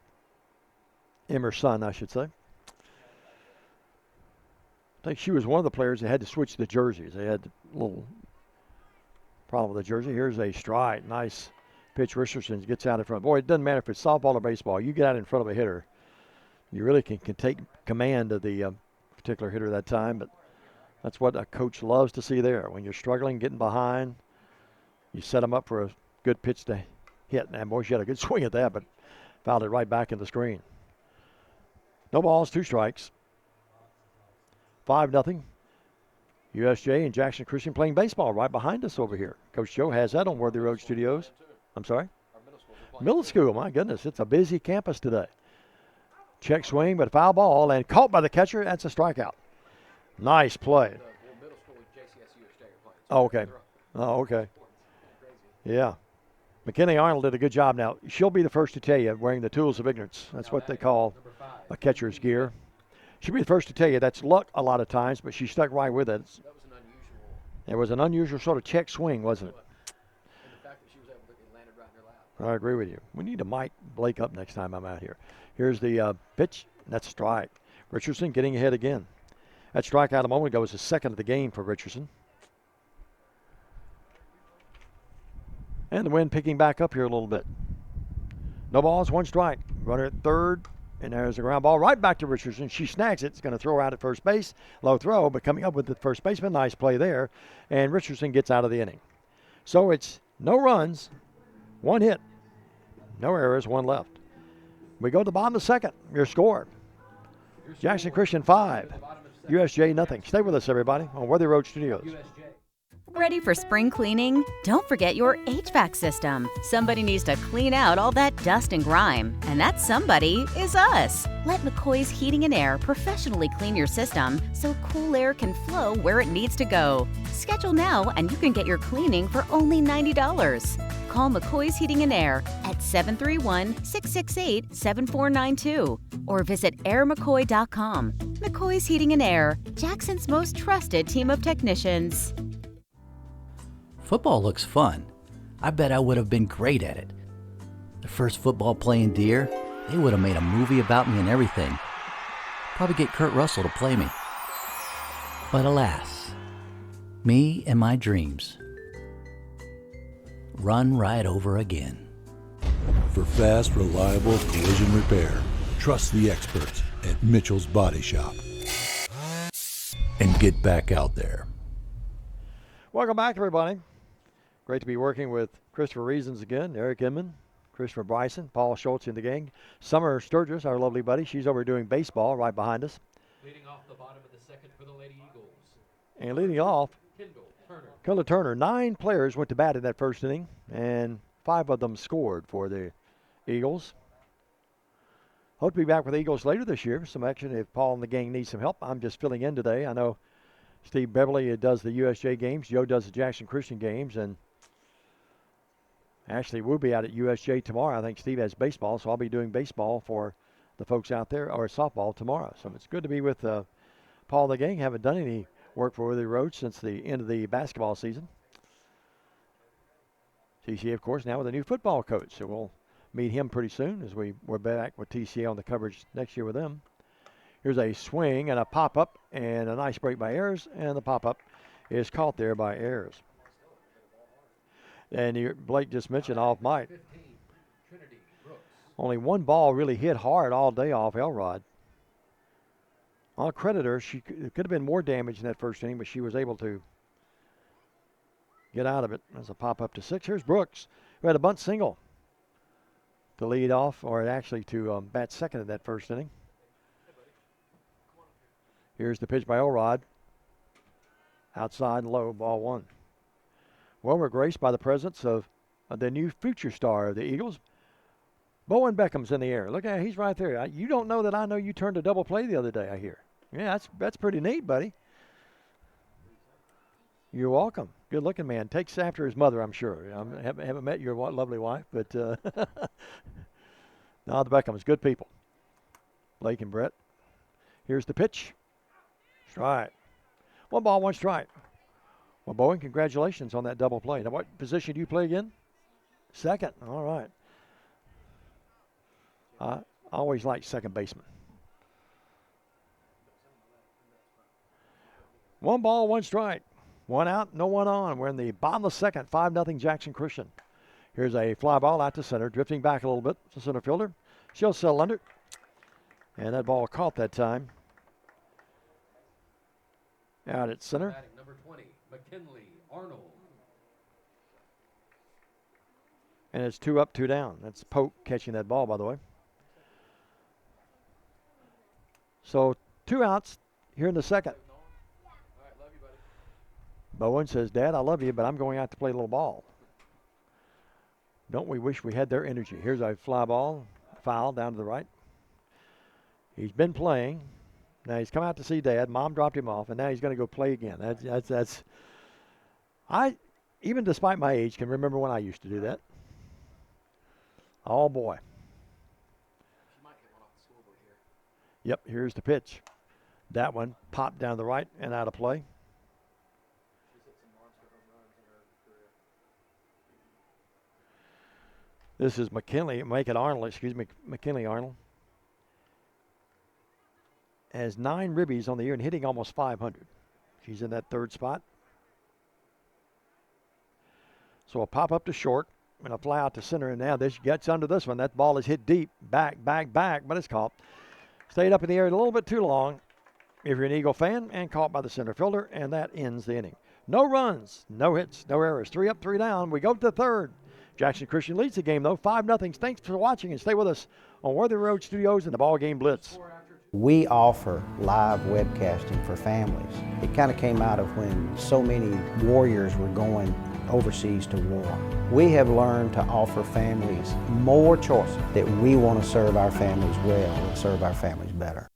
Emerson, I should say. I think she was one of the players that had to switch the jerseys. They had a little problem with the jersey. Here's a strike. Nice pitch. Richardson gets out in front. Boy, it doesn't matter if it's softball or baseball. You get out in front of a hitter, you really can take command of the particular hitter that time. But that's what a coach loves to see there. When you're struggling, getting behind, you set them up for a good pitch to hit. And boy, she had a good swing at that, but fouled it right back in the screen. No balls, 2 strikes. 5-0. USJ and Jackson Christian playing baseball right behind us over here. Coach Joe has that on Worthy Road Studios. I'm sorry? Middle school, my goodness. It's a busy campus today. Check swing, but a foul ball, and caught by the catcher. That's a strikeout. Nice play. Oh, okay. Oh, okay. Yeah. McKinney Arnold did a good job. Now, she'll be the first to tell you, wearing the tools of ignorance. That's what they call a catcher's gear. She'll be the first to tell you that's luck a lot of times, but she stuck right with it. It was an unusual sort of check swing, wasn't it? I agree with you. We need to mic Blake up next time I'm out here. Here's the pitch. That's a strike. Richardson getting ahead again. That strikeout a moment ago was the second of the game for Richardson. And the wind picking back up here a little bit. No balls, 1 strike. Runner at third. And there's a ground ball right back to Richardson. She snags it. It's going to throw out at first base. Low throw, but coming up with the first baseman. Nice play there. And Richardson gets out of the inning. So it's no runs, 1 hit. No errors, 1 left. We go to the bottom of the second. Your score. Jackson Christian 5. USJ nothing. Stay with us, everybody, on Worthy Road Studios. Ready for spring cleaning? Don't forget your HVAC system. Somebody needs to clean out all that dust and grime, and that somebody is us. Let McCoy's Heating and Air professionally clean your system so cool air can flow where it needs to go. Schedule now and you can get your cleaning for only $90. Call McCoy's Heating and Air at 731-668-7492 or visit airmccoy.com. McCoy's Heating and Air, Jackson's most trusted team of technicians. Football looks fun. I bet I would have been great at it. The first football playing Deer, they would have made a movie about me and everything. Probably get Kurt Russell to play me. But alas, me and my dreams run right over again. For fast, reliable collision repair, trust the experts at Mitchell's Body Shop. And get back out there. Welcome back, everybody. Great to be working with Christopher Reasons again, Eric Inman, Christopher Bryson, Paul Schultz in the gang. Summer Sturgis, our lovely buddy, she's over doing baseball right behind us. Leading off the bottom of the second for the Lady Eagles. And leading off, Kendall Turner. 9 players went to bat in that first inning, and 5 of them scored for the Eagles. Hope to be back with the Eagles later this year. Some action if Paul and the gang need some help. I'm just filling in today. I know Steve Beverly does the USJ games. Joe does the Jackson Christian games, and actually we'll be out at USJ tomorrow. I think Steve has baseball, so I'll be doing baseball for the folks out there, or softball tomorrow. So it's good to be with Paul and the gang. Haven't done any work for Worthy Road since the end of the basketball season. TCA, of course, now with a new football coach, so we'll meet him pretty soon as we're back with TCA on the coverage next year with them. Here's a swing and a pop-up and a nice break by Ayers, and the pop-up is caught there by Ayers. And Blake just mentioned off mic. Only one ball really hit hard all day off Elrod. I'll credit her. It could have been more damage in that first inning, but she was able to get out of it. As a pop-up to 6. Here's Brooks, who had a bunt single to lead off, or actually to bat second in that first inning. Here's the pitch by Elrod. Outside and low, ball 1. Well, we're graced by the presence of the new future star of the Eagles. Bowen Beckham's in the air. Look at him, he's right there. You don't know that I know you turned a double play the other day, I hear. Yeah, that's pretty neat, buddy. You're welcome. Good-looking man. Takes after his mother, I'm sure. I haven't met your lovely wife, but no, the Beckhams, good people. Blake and Brett. Here's the pitch. Strike. 1 ball, 1 strike. Well, Bowen, congratulations on that double play. Now, what position do you play again? Second. All right. I always like second baseman. 1 ball, 1 strike. 1 out, no one on. We're in the bottom of the second, 5-0 Jackson Christian. Here's a fly ball out to center, drifting back a little bit. The center fielder. She'll settle under. And that ball caught that time. Out at center. Number 20, McKinley Arnold. And it's 2 up, 2 down. That's Pope catching that ball, by the way. So 2 outs here in the second. Bowen says, Dad, I love you, but I'm going out to play a little ball. Don't we wish we had their energy? Here's a fly ball, foul down to the right. He's been playing. Now he's come out to see Dad. Mom dropped him off, and now he's going to go play again. That's. I, even despite my age, can remember when I used to do that. Oh boy. Yep, here's the pitch. That one popped down the right and out of play. This is McKinley Arnold. Has 9 ribbies on the year and hitting almost 500. She's in that 3rd spot. So a pop up to short and a fly out to center, and now this gets under this one. That ball is hit deep, back, but it's caught. Stayed up in the air a little bit too long if you're an Eagle fan, and caught by the center fielder, and that ends the inning. No runs, no hits, no errors. 3 up, 3 down. We go to the 3rd. Jackson Christian leads the game, though, 5-0. Thanks for watching, and stay with us on Worthy Road Studios and the Ball Game Blitz. We offer live webcasting for families. It kind of came out of when so many warriors were going overseas to war. We have learned to offer families more choices, that we want to serve our families well and serve our families better.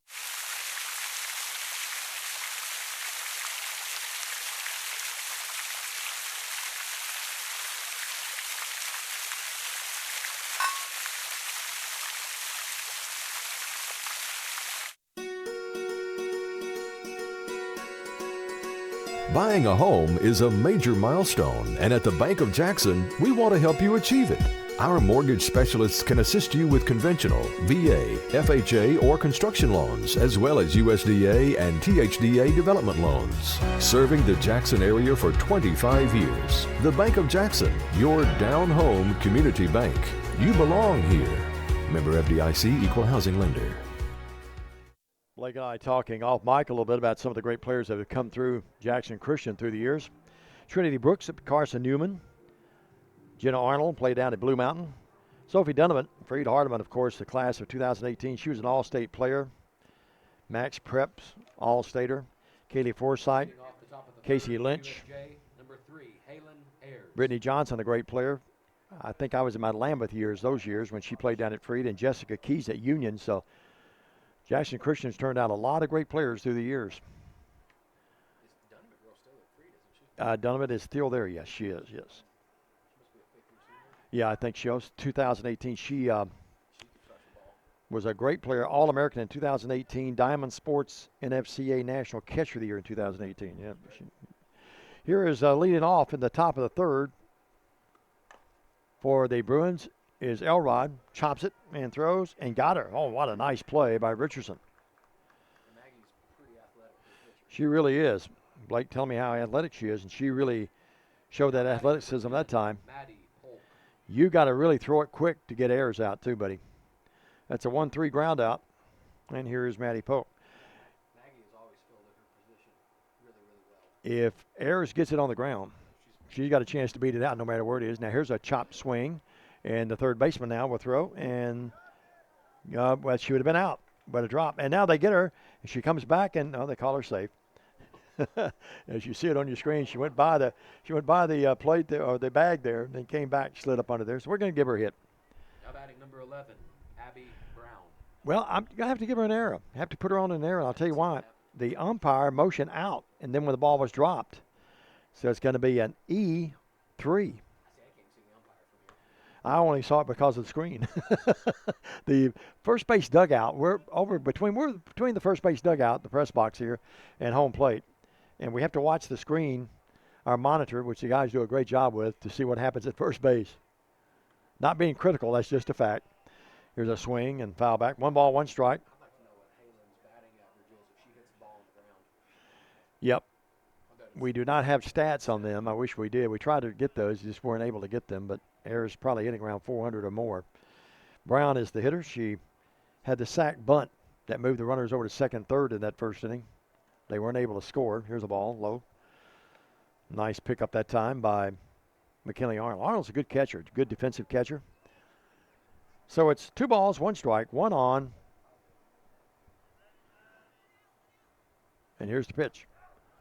Buying a home is a major milestone, and at the Bank of Jackson, we want to help you achieve it. Our mortgage specialists can assist you with conventional, VA, FHA, or construction loans, as well as USDA and THDA development loans. Serving the Jackson area for 25 years. The Bank of Jackson, your down-home community bank. You belong here. Member FDIC, Equal Housing Lender. Blake and I talking off mic a little bit about some of the great players that have come through Jackson Christian through the years. Trinity Brooks, Carson Newman, Jenna Arnold played down at Blue Mountain. Sophie Donovan, Freed Hardeman, of course, the class of 2018. She was an all-state player. Max Preps, all-stater. Kaylee Forsythe, Casey Lynch. Number 3, Halen Ayers. Brittany Johnson, a great player. I think I was in my Lambeth years, those years, when she played down at Freed, and Jessica Keys at Union. So Jackson Christian's turned out a lot of great players through the years. Donovan is still there. Yes, she is. Yes. Yeah, I think she was 2018. She was a great player, All-American in 2018, Diamond Sports NFCA National Catcher of the Year in 2018. Yeah. Here is leading off in the top of the third for the Bruins is Elrod. Chops it and throws and got her. Oh, what a nice play by Richardson. She really is. Blake, tell me how athletic she is, and she really showed that athleticism that time. You got to really throw it quick to get Ayers out too, buddy. That's a 1-3 ground out. And here is Maddie Polk. Maggie has always filled in her position really, really well. If Ayers gets it on the ground, she's got a chance to beat it out no matter where it is. Now here's a chopped swing, and the third baseman now will throw, and well, she would have been out, but a drop. And now they get her, and she comes back, and they call her safe. As you see it on your screen, she went by the plate there, or the bag there, and then came back, slid up under there. So we're going to give her a hit. Now batting number 11, Abby Brown. Well, I'm going to have to give her an error. I have to put her on an error, and I'll tell you why. The umpire motioned out, and then when the ball was dropped. So it's going to be an E3. I only saw it because of the screen. The first base dugout, we're between the first base dugout, the press box here, and home plate. And we have to watch the screen, our monitor, which the guys do a great job with, to see what happens at first base. Not being critical, that's just a fact. Here's a swing and foul back. 1 ball, 1 strike. I'd like to know what Halen's batting average is if she hits the ball on the ground. Yep. We do not have stats on them. I wish we did. We tried to get those, just weren't able to get them, but Ayers probably hitting around 400 or more. Brown is the hitter. She had the sack bunt that moved the runners over to second, third in that first inning. They weren't able to score. Here's a ball, low. Nice pickup that time by McKinley Arnold. Arnold's a good catcher, good defensive catcher. So it's 2 balls, 1 strike, 1 on. And here's the pitch.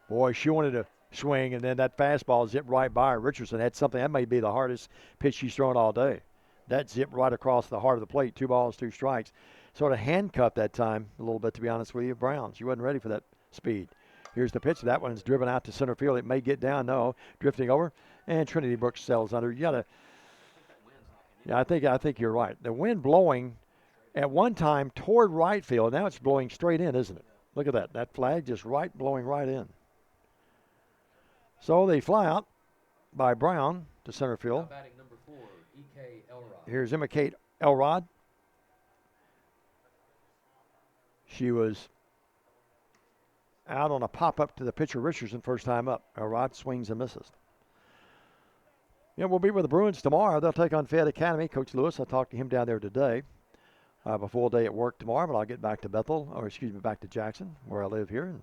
Boy, she wanted to swing, and then that fastball zipped right by her. Richardson had something. That may be the hardest pitch she's thrown all day. That zipped right across the heart of the plate. 2 balls, 2 strikes. Sort of handcuffed that time a little bit, to be honest with you. Brown, she wasn't ready for that speed. Here's the pitch. That one's driven out to center field. It may get down. No, drifting over. And Trinity Brooks sells under. You gotta. Yeah, I think you're right. The wind blowing at one time toward right field. Now it's blowing straight in, isn't it? Look at that. That flag just blowing right in. So they fly out by Brown to center field. Batting number 4, E.K. Elrod. Here's Emma Kate Elrod. She was out on a pop-up to the pitcher Richardson first time up. Elrod swings and misses. Yeah, we'll be with the Bruins tomorrow. They'll take on Fayette Academy. Coach Lewis, I talked to him down there today. I have a full day at work tomorrow, but I'll get back to back to Jackson, where I live here, and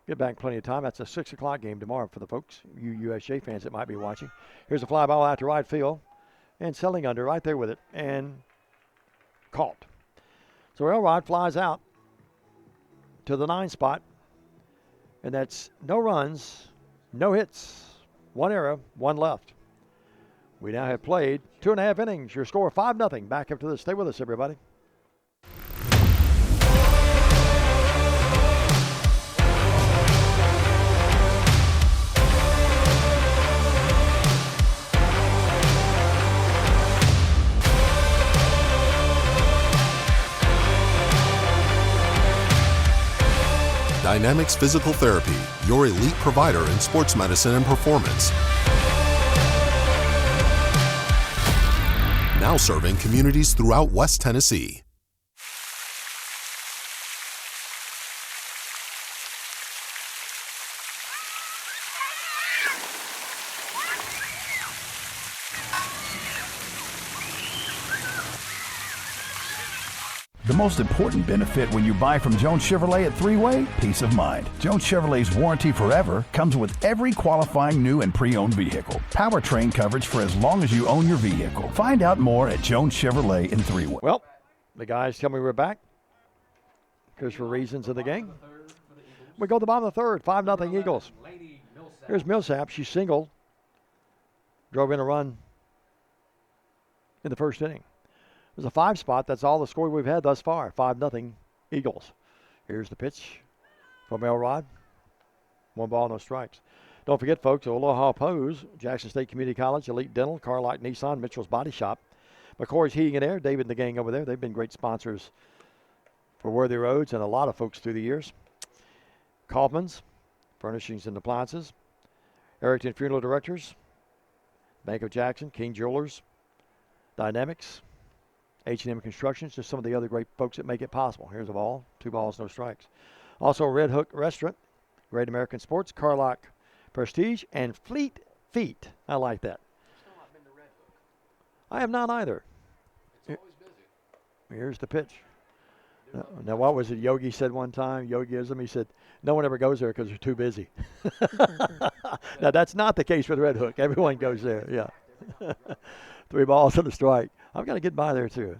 get back plenty of time. That's a 6 o'clock game tomorrow for the folks, you USJ fans that might be watching. Here's a fly ball out to right field, and selling under right there with it, and caught. So Elrod flies out to the 9 spot, and that's no runs, no hits, 1 error, 1 left. We now have played 2.5 innings. Your score 5-0. Back after this. Stay with us, everybody. Dynamics Physical Therapy, your elite provider in sports medicine and performance. Now serving communities throughout West Tennessee. The The most important benefit when you buy from Jones Chevrolet at Three-Way? Peace of mind. Jones Chevrolet's warranty forever comes with every qualifying new and pre-owned vehicle. Powertrain coverage for as long as you own your vehicle. Find out more at Jones Chevrolet in Three-Way. Well, the guys tell me we're back because for reasons of the game. We go to the bottom of the third, 5-0 Eagles. Here's Millsap. She singled, drove in a run in the first inning. It was a 5 spot. That's all the score we've had thus far. 5-0 Eagles. Here's the pitch from Elrod. 1 ball, no strikes. Don't forget, folks, Aloha Pose, Jackson State Community College, Elite Dental, Carlock Nissan, Mitchell's Body Shop, McCoy's Heating and Air, David and the gang over there. They've been great sponsors for Worthy Roads and a lot of folks through the years. Kaufman's, Furnishings and Appliances, Arrington Funeral Directors, Bank of Jackson, King Jewelers, Dynamics, H&M Constructions, just some of the other great folks that make it possible. Here's a ball, 2 balls, no strikes. Also, Red Hook Restaurant, Great American Sports, Carlock Prestige, and Fleet Feet. I like that. I have not either. Here's the pitch. Now, what was it Yogi said one time? Yogism. He said, no one ever goes there because they're too busy. Now, that's not the case with Red Hook. Everyone goes there, yeah. 3 balls and a strike. I've got to get by there, too.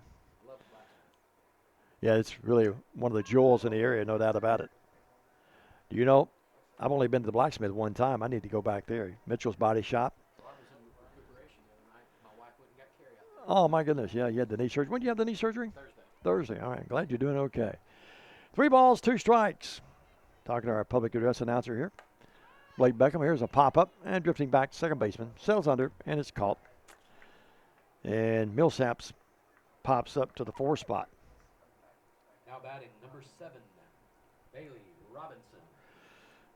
Yeah, it's really one of the jewels in the area, no doubt about it. Do you know, I've only been to the blacksmith one time. I need to go back there. Mitchell's Body Shop. Oh, my goodness. Yeah, you had the knee surgery. When did you have the knee surgery? Thursday. All right. Glad you're doing okay. 3 balls, 2 strikes. Talking to our public address announcer here. Blake Beckham. Here's a pop-up and drifting back to second baseman. Settles under, and it's caught. And Millsaps pops up to the 4 spot. Now batting number 7, Bailey Robinson.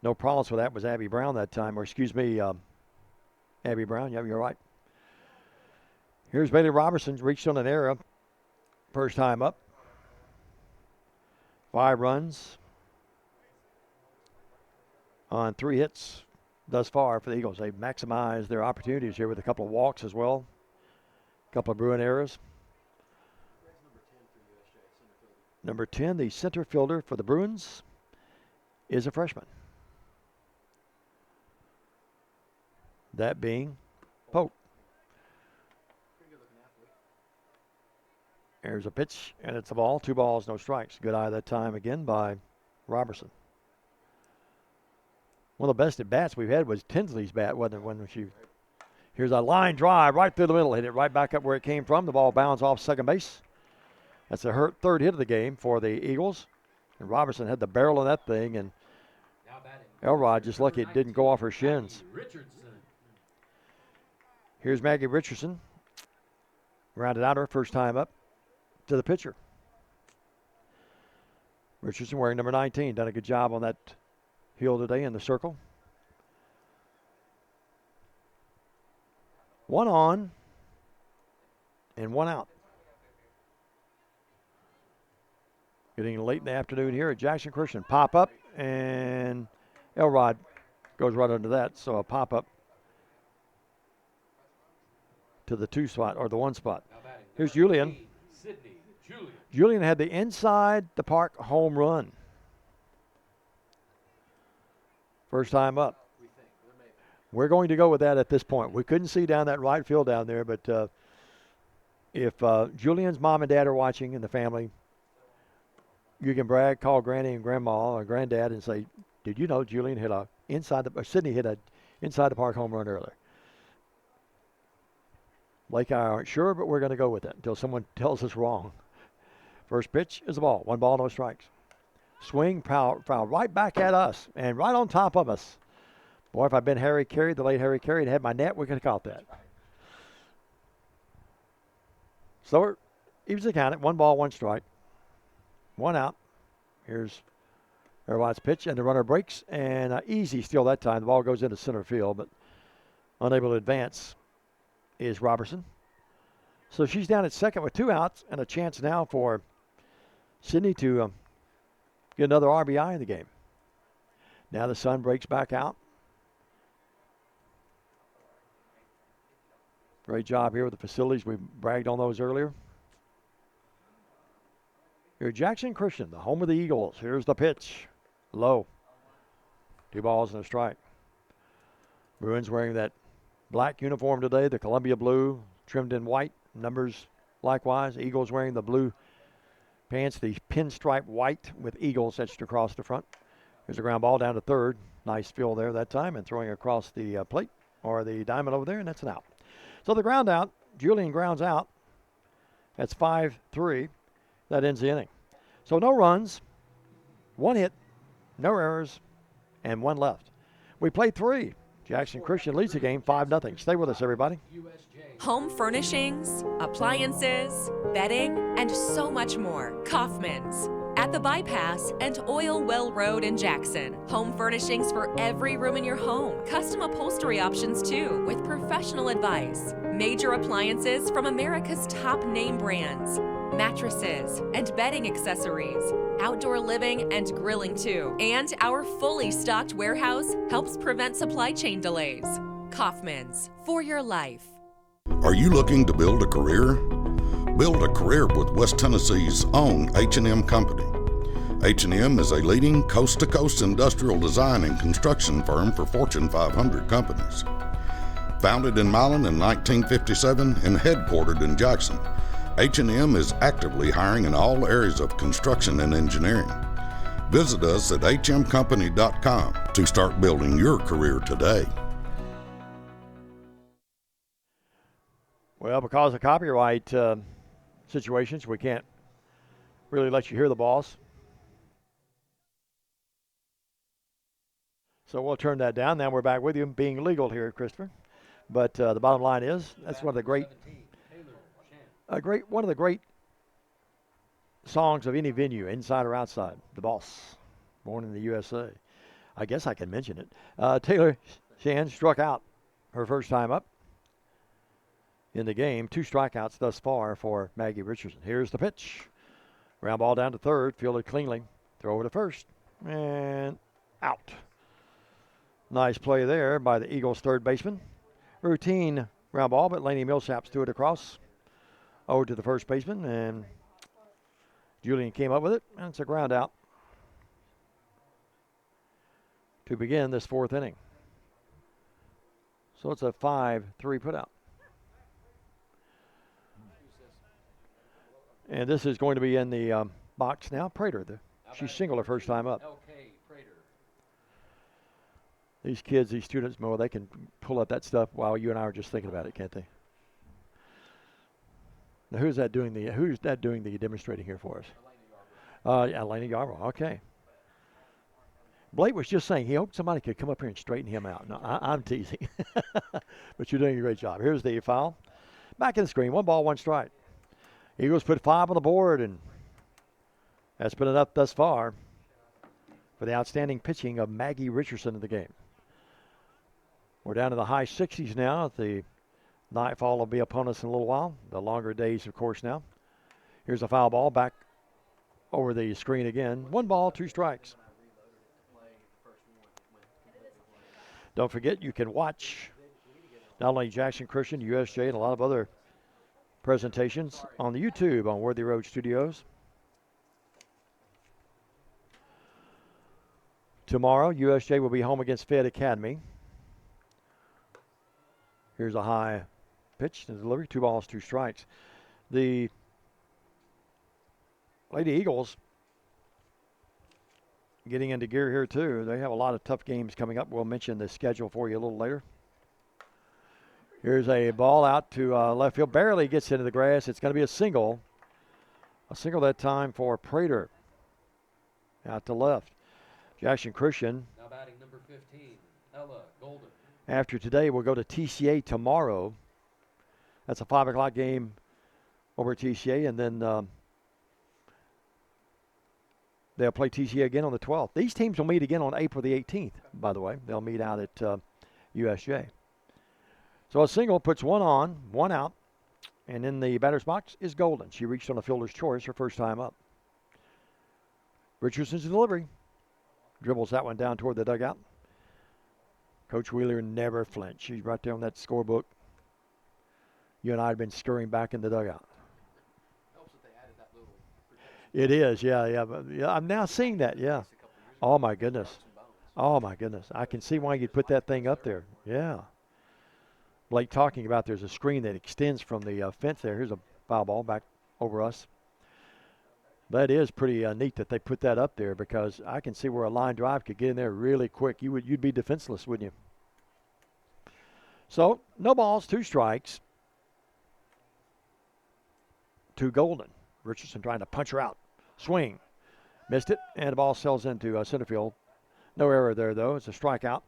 No problems with that. Was Abby Brown that time, or excuse me, Abby Brown. Yeah, you're right. Here's Bailey Robertson, reached on an error. First time up. 5 runs on 3 hits thus far for the Eagles. They've maximized their opportunities here with a couple of walks as well. A couple of Bruin errors. Number 10, the center fielder for the Bruins, is a freshman. That being Pope. There's a pitch, and it's a ball. 2 balls, no strikes. Good eye that time again by Robertson. One of the best at bats we've had was Tinsley's bat, wasn't it? When she, here's a line drive right through the middle. Hit it right back up where it came from. The ball bounced off second base. That's the third hit of the game for the Eagles. And Robertson had the barrel of that thing, and Elrod just lucky it didn't go off her shins. Here's Maggie Richardson. Rounded out her first time up to the pitcher. Richardson wearing number 19. Done a good job on that hill today in the circle. 1 on and 1 out. Getting late in the afternoon here at Jackson Christian. Pop up, and Elrod goes right under that. So a pop up to the 2 spot, or the 1 spot. Here's Julian. Julian had the inside the park home run. First time up. We're going to go with that at this point. We couldn't see down that right field down there, but if Julian's mom and dad are watching in the family, you can brag, call Granny and Grandma or Granddad and say, did you know Julian hit Sydney hit a inside the park home run earlier? Blake and I aren't sure, but we're going to go with it until someone tells us wrong. First pitch is a ball. 1 ball, no strikes. Swing, foul right back at us and right on top of us. Boy, if I'd been Harry Carey, the late Harry Carey, and had my net, we could have caught that. So evens the count at 1 ball, 1 strike. 1 out. Here's Elrod's pitch, and the runner breaks, and easy steal that time. The ball goes into center field, but unable to advance is Robertson. So she's down at second with 2 outs and a chance now for Sydney to get another RBI in the game. Now the sun breaks back out. Great job here with the facilities. We bragged on those earlier. Here, Jackson Christian, the home of the Eagles. Here's the pitch. Low. 2 balls and a strike. Bruins wearing that black uniform today, the Columbia blue, trimmed in white. Numbers likewise. Eagles wearing the blue pants, the pinstripe white with Eagles etched across the front. Here's a ground ball down to third. Nice fill there that time, and throwing across the plate or the diamond over there, and that's an out. So the ground out, Julian grounds out. That's 5-3. That ends the inning. So no runs, 1 hit, no errors, and 1 left. We played 3. Jackson Christian leads the game 5-0. Stay with us, everybody. Home furnishings, appliances, bedding, and so much more. Kaufman's. At the Bypass and Oil Well Road in Jackson. Home furnishings for every room in your home. Custom upholstery options too, with professional advice. Major appliances from America's top name brands. Mattresses and bedding accessories. Outdoor living and grilling too. And our fully stocked warehouse helps prevent supply chain delays. Kaufman's, for your life. Are you looking to build a career? Build a career with West Tennessee's own H&M Company. H&M is a leading coast-to-coast industrial design and construction firm for Fortune 500 companies. Founded in Milan in 1957 and headquartered in Jackson, H&M is actively hiring in all areas of construction and engineering. Visit us at hmcompany.com to start building your career today. Well, because of copyright situations, we can't really let you hear the balls. So we'll turn that down. Now we're back with you, being legal here, Christopher. But the bottom line is, that's one of the great songs of any venue, inside or outside. The Boss, born in the USA. I guess I can mention it. Taylor Shan struck out her first time up in the game. 2 strikeouts thus far for Maggie Richardson. Here's the pitch. Ground ball down to third, fielded cleanly. Throw over to first, and out. Nice play there by the Eagles' third baseman. Routine ground ball, but Laney Millsaps threw it across over to the first baseman, and Julian came up with it, and it's a ground out to begin this 4th inning. So it's a 5-3 putout. And this is going to be in the box now. Prater, she's singled her first time up. These kids, these students, they can pull up that stuff while you and I are just thinking about it, can't they? Now, who's that doing the demonstrating here for us? Elena Yarbrough. Okay. Blake was just saying he hoped somebody could come up here and straighten him out. No, I'm teasing. But you're doing a great job. Here's the foul. Back in the screen. 1 ball, 1 strike. Eagles put 5 on the board, and that's been enough thus far for the outstanding pitching of Maggie Richardson in the game. We're down to the high 60s now. The nightfall will be upon us in a little while. The longer days, of course, now. Here's a foul ball back over the screen again. 1 ball, 2 strikes. Don't forget, you can watch not only Jackson Christian, USJ, and a lot of other presentations on the YouTube on Worthy Road Studios. Tomorrow, USJ will be home against Fed Academy. Here's a high pitch to delivery. 2 balls, 2 strikes. The Lady Eagles getting into gear here too. They have a lot of tough games coming up. We'll mention the schedule for you a little later. Here's a ball out to left field. Barely gets into the grass. It's going to be a single. A single that time for Prater. Out to left. Jackson Christian. Now batting number 15, Ella Golden. After today, we'll go to TCA tomorrow. That's a 5 o'clock game over at TCA, and then they'll play TCA again on the 12th. These teams will meet again on April the 18th, by the way. They'll meet out at USJ. So a single puts 1 on, 1 out, and in the batter's box is Golden. She reached on a fielder's choice her first time up. Richardson's delivery. Dribbles that one down toward the dugout. Coach Wheeler never flinched. She's right there on that scorebook. You and I have been scurrying back in the dugout. It is, yeah. But yeah, I'm now seeing that, yeah. Oh, my goodness. Oh, my goodness. I can see why you'd put that thing up there. Yeah. Blake talking about there's a screen that extends from the fence there. Here's a foul ball back over us. That is pretty neat that they put that up there, because I can see where a line drive could get in there really quick. You'd be defenseless, wouldn't you? So, no balls, 2 strikes. 2 golden. Richardson trying to punch her out. Swing. Missed it, and the ball sails into center field. No error there, though. It's a strikeout.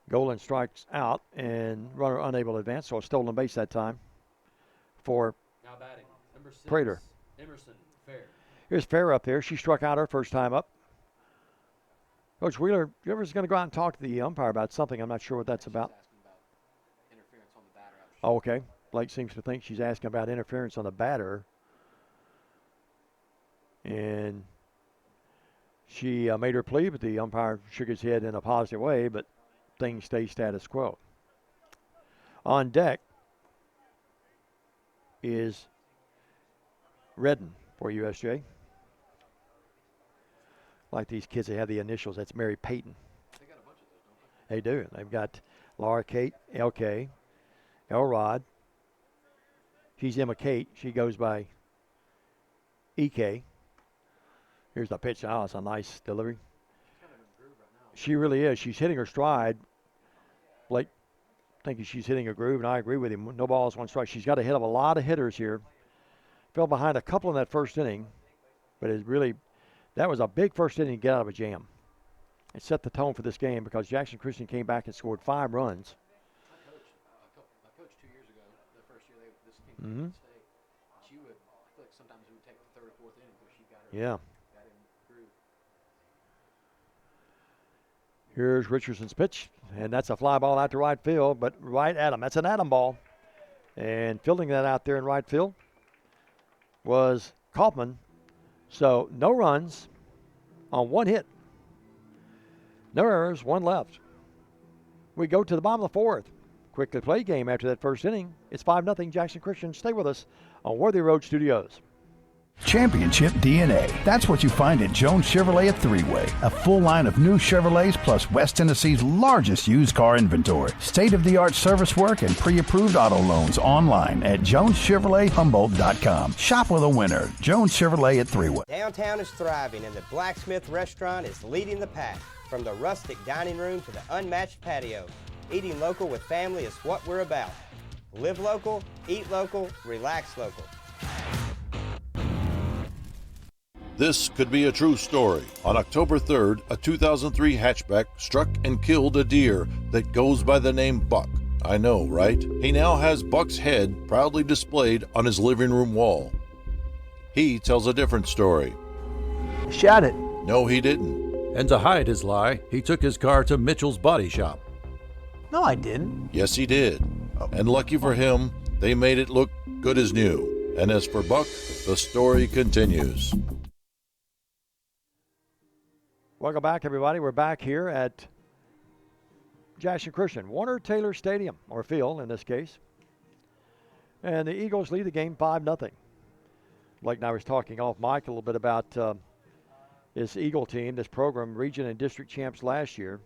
Golden strikes out, and runner unable to advance, so a stolen base that time for Now batting, number 6, Prater. Emerson Fair. Here's Fair up there. She struck out her first time up. Coach Wheeler, you ever going to go out and talk to the umpire about something? I'm not sure what that's about. Oh, okay. Blake seems to think she's asking about interference on the batter. And she made her plea, but the umpire shook his head in a positive way, but things stay status quo. On deck is Redden for USJ. Like these kids, they have the initials. That's Mary Payton. They got a bunch of those, don't they? They do. They've got Laura Kate, LK, Elrod. She's Emma Kate. She goes by EK. Here's the pitch. Oh, it's a nice delivery. She really is. She's hitting her stride. Blake thinking she's hitting a groove, and I agree with him. No balls, 1 strike. She's got ahead of a lot of hitters here. Fell behind a couple in that first inning, but it really, that was a big first inning to get out of a jam. It set the tone for this game because Jackson Christian came back and scored 5 runs. I coached 2 years ago, the first year this team came to state. She would, I feel like sometimes we would take the 3rd or 4th inning because she got her. Yeah. Got in groove. Here's Richardson's pitch, and that's a fly ball out to right field, but right at him. That's an Adam ball. And fielding that out there in right field was Kaufman. So no runs on 1 hit. No errors, 1 left. We go to the bottom of the 4th. Quickly play game after that first inning. It's 5-0 Jackson Christian. Stay with us on Worthy Road Studios. Championship DNA. That's what you find at Jones Chevrolet at Three-Way. A full line of new Chevrolets plus West Tennessee's largest used car inventory. State-of-the-art service work and pre-approved auto loans online at JonesChevroletHumboldt.com. Shop with a winner. Jones Chevrolet at Three-Way. Downtown is thriving and the Blacksmith Restaurant is leading the pack. From the rustic dining room to the unmatched patio, eating local with family is what we're about. Live local, eat local, relax local. This could be a true story. On October 3rd, a 2003 hatchback struck and killed a deer that goes by the name Buck. I know, right? He now has Buck's head proudly displayed on his living room wall. He tells a different story. Shot it. No, he didn't. And to hide his lie, he took his car to Mitchell's Body Shop. No, I didn't. Yes, he did. And lucky for him, they made it look good as new. And as for Buck, the story continues. Welcome back, everybody. We're back here at Jackson Christian, Warner Taylor Stadium, or field in this case. And the Eagles lead the game 5-0. Blake and I was talking off mic a little bit about this Eagle team, this program, region and district champs last year.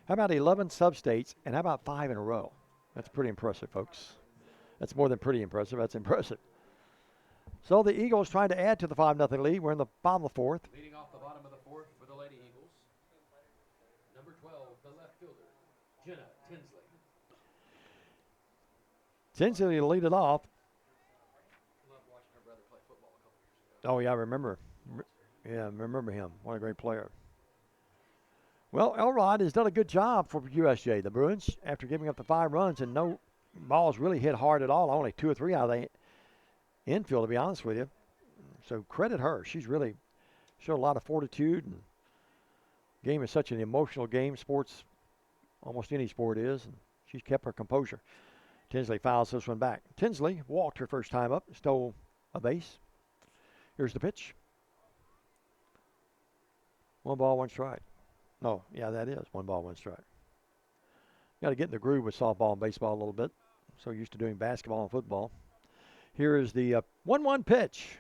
How about 11 sub-states, and how about 5 in a row? That's pretty impressive, folks. That's more than pretty impressive. That's impressive. So the Eagles trying to add to the 5-0 lead. We're in the bottom of the 4th. Leading off the bottom of the 4th for the Lady Eagles, number 12, the left fielder, Jenna Tinsley. Tinsley to lead it off. Loved watching her brother play football a couple years ago. Oh, yeah, I remember. Yeah, remember him. What a great player. Well, Elrod has done a good job for USJ. The Bruins, after giving up the 5 runs and no balls really hit hard at all, only 2 or 3 out of the infield, to be honest with you. So credit her. She's really showed a lot of fortitude. And game is such an emotional game. Sports, almost any sport is. And she's kept her composure. Tinsley fouls this one back. Tinsley walked her first time up, stole a base. Here's the pitch. 1 ball, 1 strike. No, yeah, that is 1 ball, 1 strike. Got to get in the groove with softball and baseball a little bit. So used to doing basketball and football. Here is the 1-1 pitch.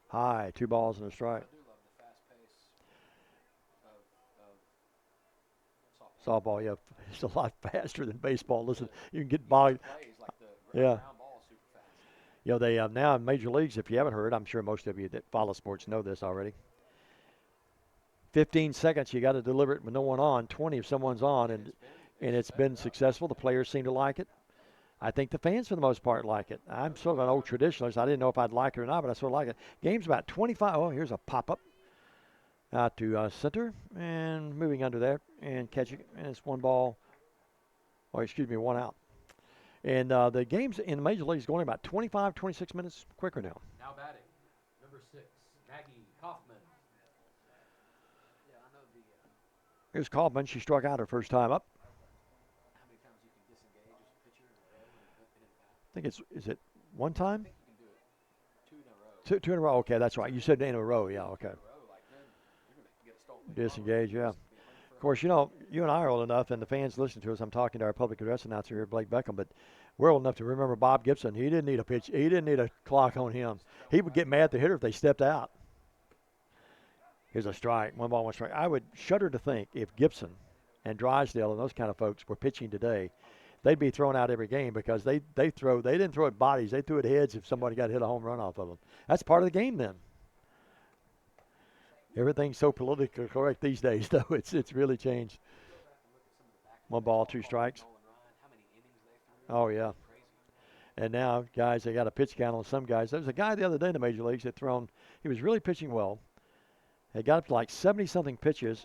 High, 2 balls and a strike. Softball, yeah, it's a lot faster than baseball. Listen, you can get bogged. Yeah. You know, they now in major leagues, if you haven't heard, I'm sure most of you that follow sports know this already. 15 seconds, you got to deliver it with no one on. 20 if someone's on, and it's been successful. The players seem to like it. I think the fans, for the most part, like it. I'm sort of an old traditionalist. I didn't know if I'd like it or not, but I sort of like it. Game's about 25. Oh, here's a pop-up. Out to center, and moving under there, and catching. And it's 1 ball, or excuse me, 1 out. And the games in the major leagues going about 25, 26 minutes quicker now. Now batting, number 6, Maggie Kaufman. Here's Kaufman. She struck out her first time up. How many times you can disengage as a pitcher I think is it 1 time? I think you can do it 2 in a row. Two in a row. Okay, that's right. You said in a row. Yeah, okay. Disengage, yeah. Of course, you know, you and I are old enough, and the fans listen to us. I'm talking to our public address announcer here, Blake Beckham, but we're old enough to remember Bob Gibson. He didn't need a pitch. He didn't need a clock on him. He would get mad at the hitter if they stepped out. Here's a strike. 1 ball, 1 strike. I would shudder to think if Gibson and Drysdale and those kind of folks were pitching today, they'd be thrown out every game because they didn't throw at bodies. They threw at heads if somebody got hit a home run off of them. That's part of the game then. Everything's so politically correct these days, though. It's really changed. 1 ball, 2 strikes. Oh, yeah. And now, guys, they got a pitch count on some guys. There was a guy the other day in the major leagues that he was really pitching well. He got up to like 70-something pitches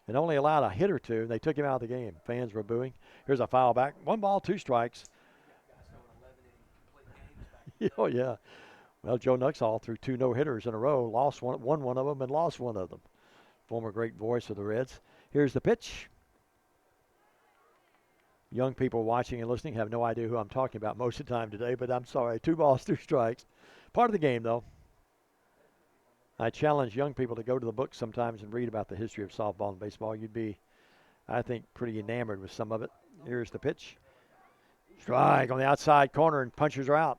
and only allowed a hit or 2. And they took him out of the game. Fans were booing. Here's a foul back. 1 ball, 2 strikes. Oh, yeah. Well, Joe Nuxhall threw 2 no-hitters in a row, won one of them, and lost one of them. Former great voice of the Reds. Here's the pitch. Young people watching and listening have no idea who I'm talking about most of the time today, but I'm sorry. 2 balls, 2 strikes. Part of the game, though. I challenge young people to go to the books sometimes and read about the history of softball and baseball. You'd be, I think, pretty enamored with some of it. Here's the pitch. Strike on the outside corner, and punches her out.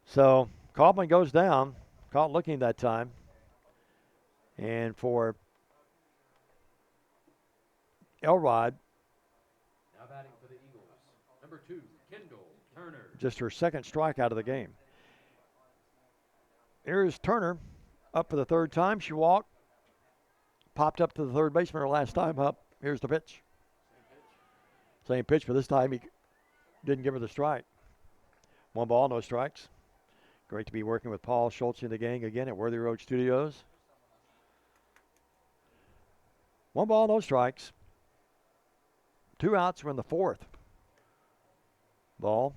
So Kaufman goes down, caught looking that time. And for Elrod, Now batting for the Eagles, number 2, Kendall Turner. just her 2nd strikeout of the game. Here's Turner up for the 3rd time. She walked, popped up to the 3rd baseman her last time up. Here's the pitch. Same pitch, but this time he didn't give her the strike. 1 ball, no strikes. Great to be working with Paul Schultz and the gang again at Worthy Road Studios. 1 ball, no strikes. 2 outs. We're in the 4th. Ball.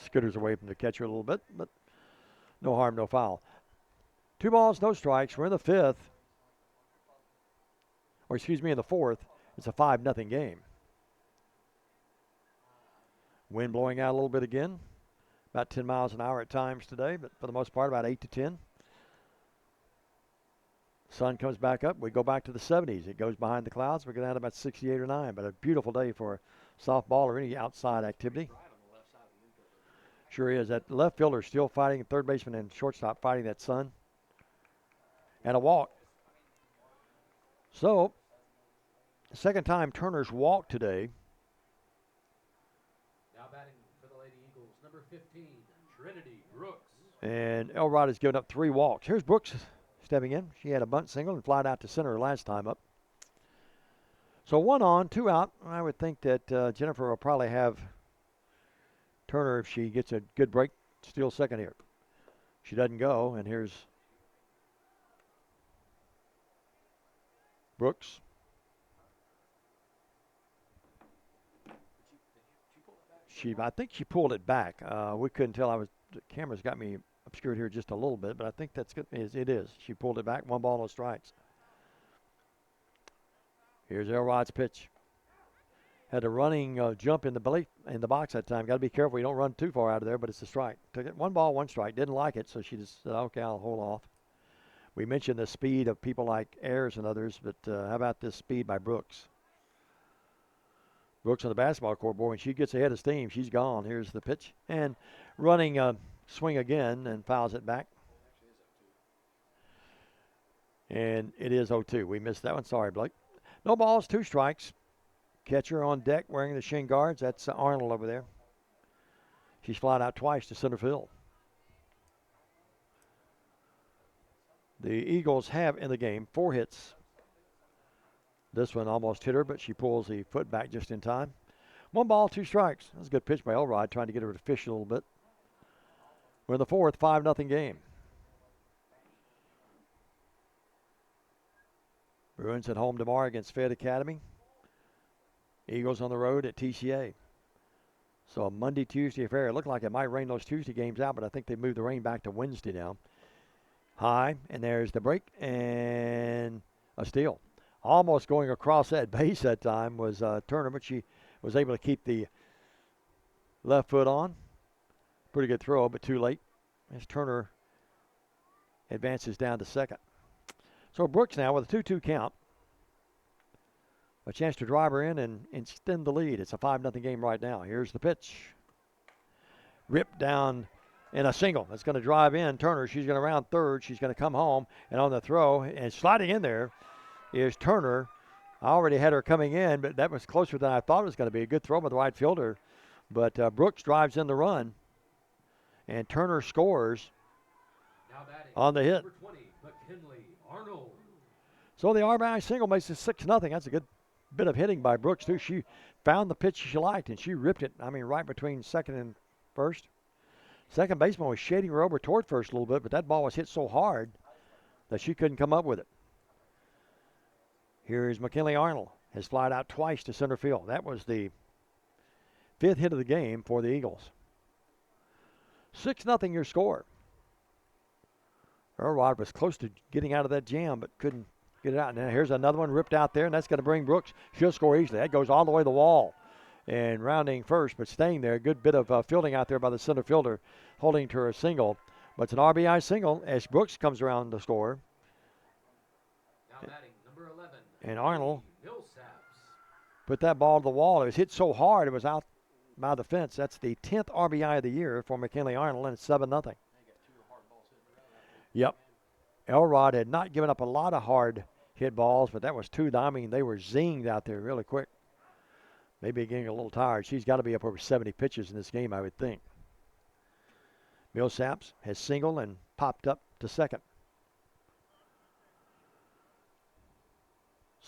Skitters away from the catcher a little bit, but no harm, no foul. 2 balls, no strikes. We're in the 5th. Or excuse me, in the 4th. It's a 5-0 game. Wind blowing out a little bit again. About 10 miles an hour at times today, but for the most part, about 8 to 10. Sun comes back up. We go back to the 70s. It goes behind the clouds. We're going to have about 68 or 9, but a beautiful day for softball or any outside activity. Sure is. That left fielder still fighting, 3rd baseman and shortstop fighting that sun. And a walk. So, 2nd time Turner's walked today. Now batting for the Lady Eagles, number 15, Trinity Brooks. And Elrod has given up 3 walks. Here's Brooks stepping in. She had a bunt single and flied out to center last time up. So 1 on, 2 out. I would think that Jennifer will probably have Turner, if she gets a good break, steal 2nd here. She doesn't go, and here's Brooks. I think she pulled it back. We couldn't tell. The camera's got me obscured here just a little bit, but I think that's good. It is. She pulled it back. 1 ball, no strikes. Here's Elrod's pitch. Had a running jump in the box that time. Got to be careful you don't run too far out of there, but it's a strike. Took it 1 ball, 1 strike. Didn't like it, so she just said, okay, I'll hold off. We mentioned the speed of people like Ayers and others, but how about this speed by Brooks? Brooks on the basketball court, boy, when she gets ahead of steam, she's gone. Here's the pitch. And running swing again and fouls it back. And it is 0-2. We missed that one. Sorry, Blake. No balls, 2 strikes. Catcher on deck wearing the shin guards. That's Arnold over there. She's flied out twice to center field. The Eagles have in the game 4 hits. This one almost hit her, but she pulls the foot back just in time. 1 ball, 2 strikes. That was a good pitch by Elrod, trying to get her to fish a little bit. We're in the 4th, 5-0 game. Bruins at home tomorrow against Fayette Academy. Eagles on the road at TCA. So a Monday, Tuesday affair. It looked like it might rain those Tuesday games out, but I think they moved the rain back to Wednesday now. High, and there's the break, and a steal. Almost going across that base that time was Turner, but she was able to keep the left foot on. Pretty good throw, but too late as Turner advances down to second. So Brooks now with a 2-2 count. A chance to drive her in and extend the lead. It's a 5-0 game right now. Here's the pitch. Ripped down in a single. That's going to drive in. Turner, she's going to round third. She's going to come home. And on the throw, and sliding in there is Turner. I already had her coming in, but that was closer than I thought it was going to be. A good throw by the right fielder. But Brooks drives in the run. And Turner scores on the hit. Number 20, McKinley Arnold. So the RBI single makes it 6-0. That's a good bit of hitting by Brooks, too. She found the pitch she liked, and she ripped it, right between second and first. Second baseman was shading her over toward first a little bit, but that ball was hit so hard that she couldn't come up with it. Here's McKinley Arnold. Has flied out twice to center field. That was the 5th hit of the game for the Eagles. 6-0 your score. Elrod was close to getting out of that jam, but couldn't get it out. Now here's another one ripped out there, and that's going to bring Brooks. She'll score easily. That goes all the way to the wall. And rounding first, but staying there. A good bit of fielding out there by the center fielder, holding to her single. But it's an RBI single as Brooks comes around to score. Now batting, number 11. And Arnold Millsaps. put that ball to the wall. It was hit so hard it was out by the fence. That's the 10th RBI of the year for McKinley Arnold, and it's 7-0. Yep. Elrod had not given up a lot of hard hit balls, but that was 2. They were zinged out there really quick. Maybe getting a little tired. She's got to be up over 70 pitches in this game, I would think. Millsaps has singled and popped up to second.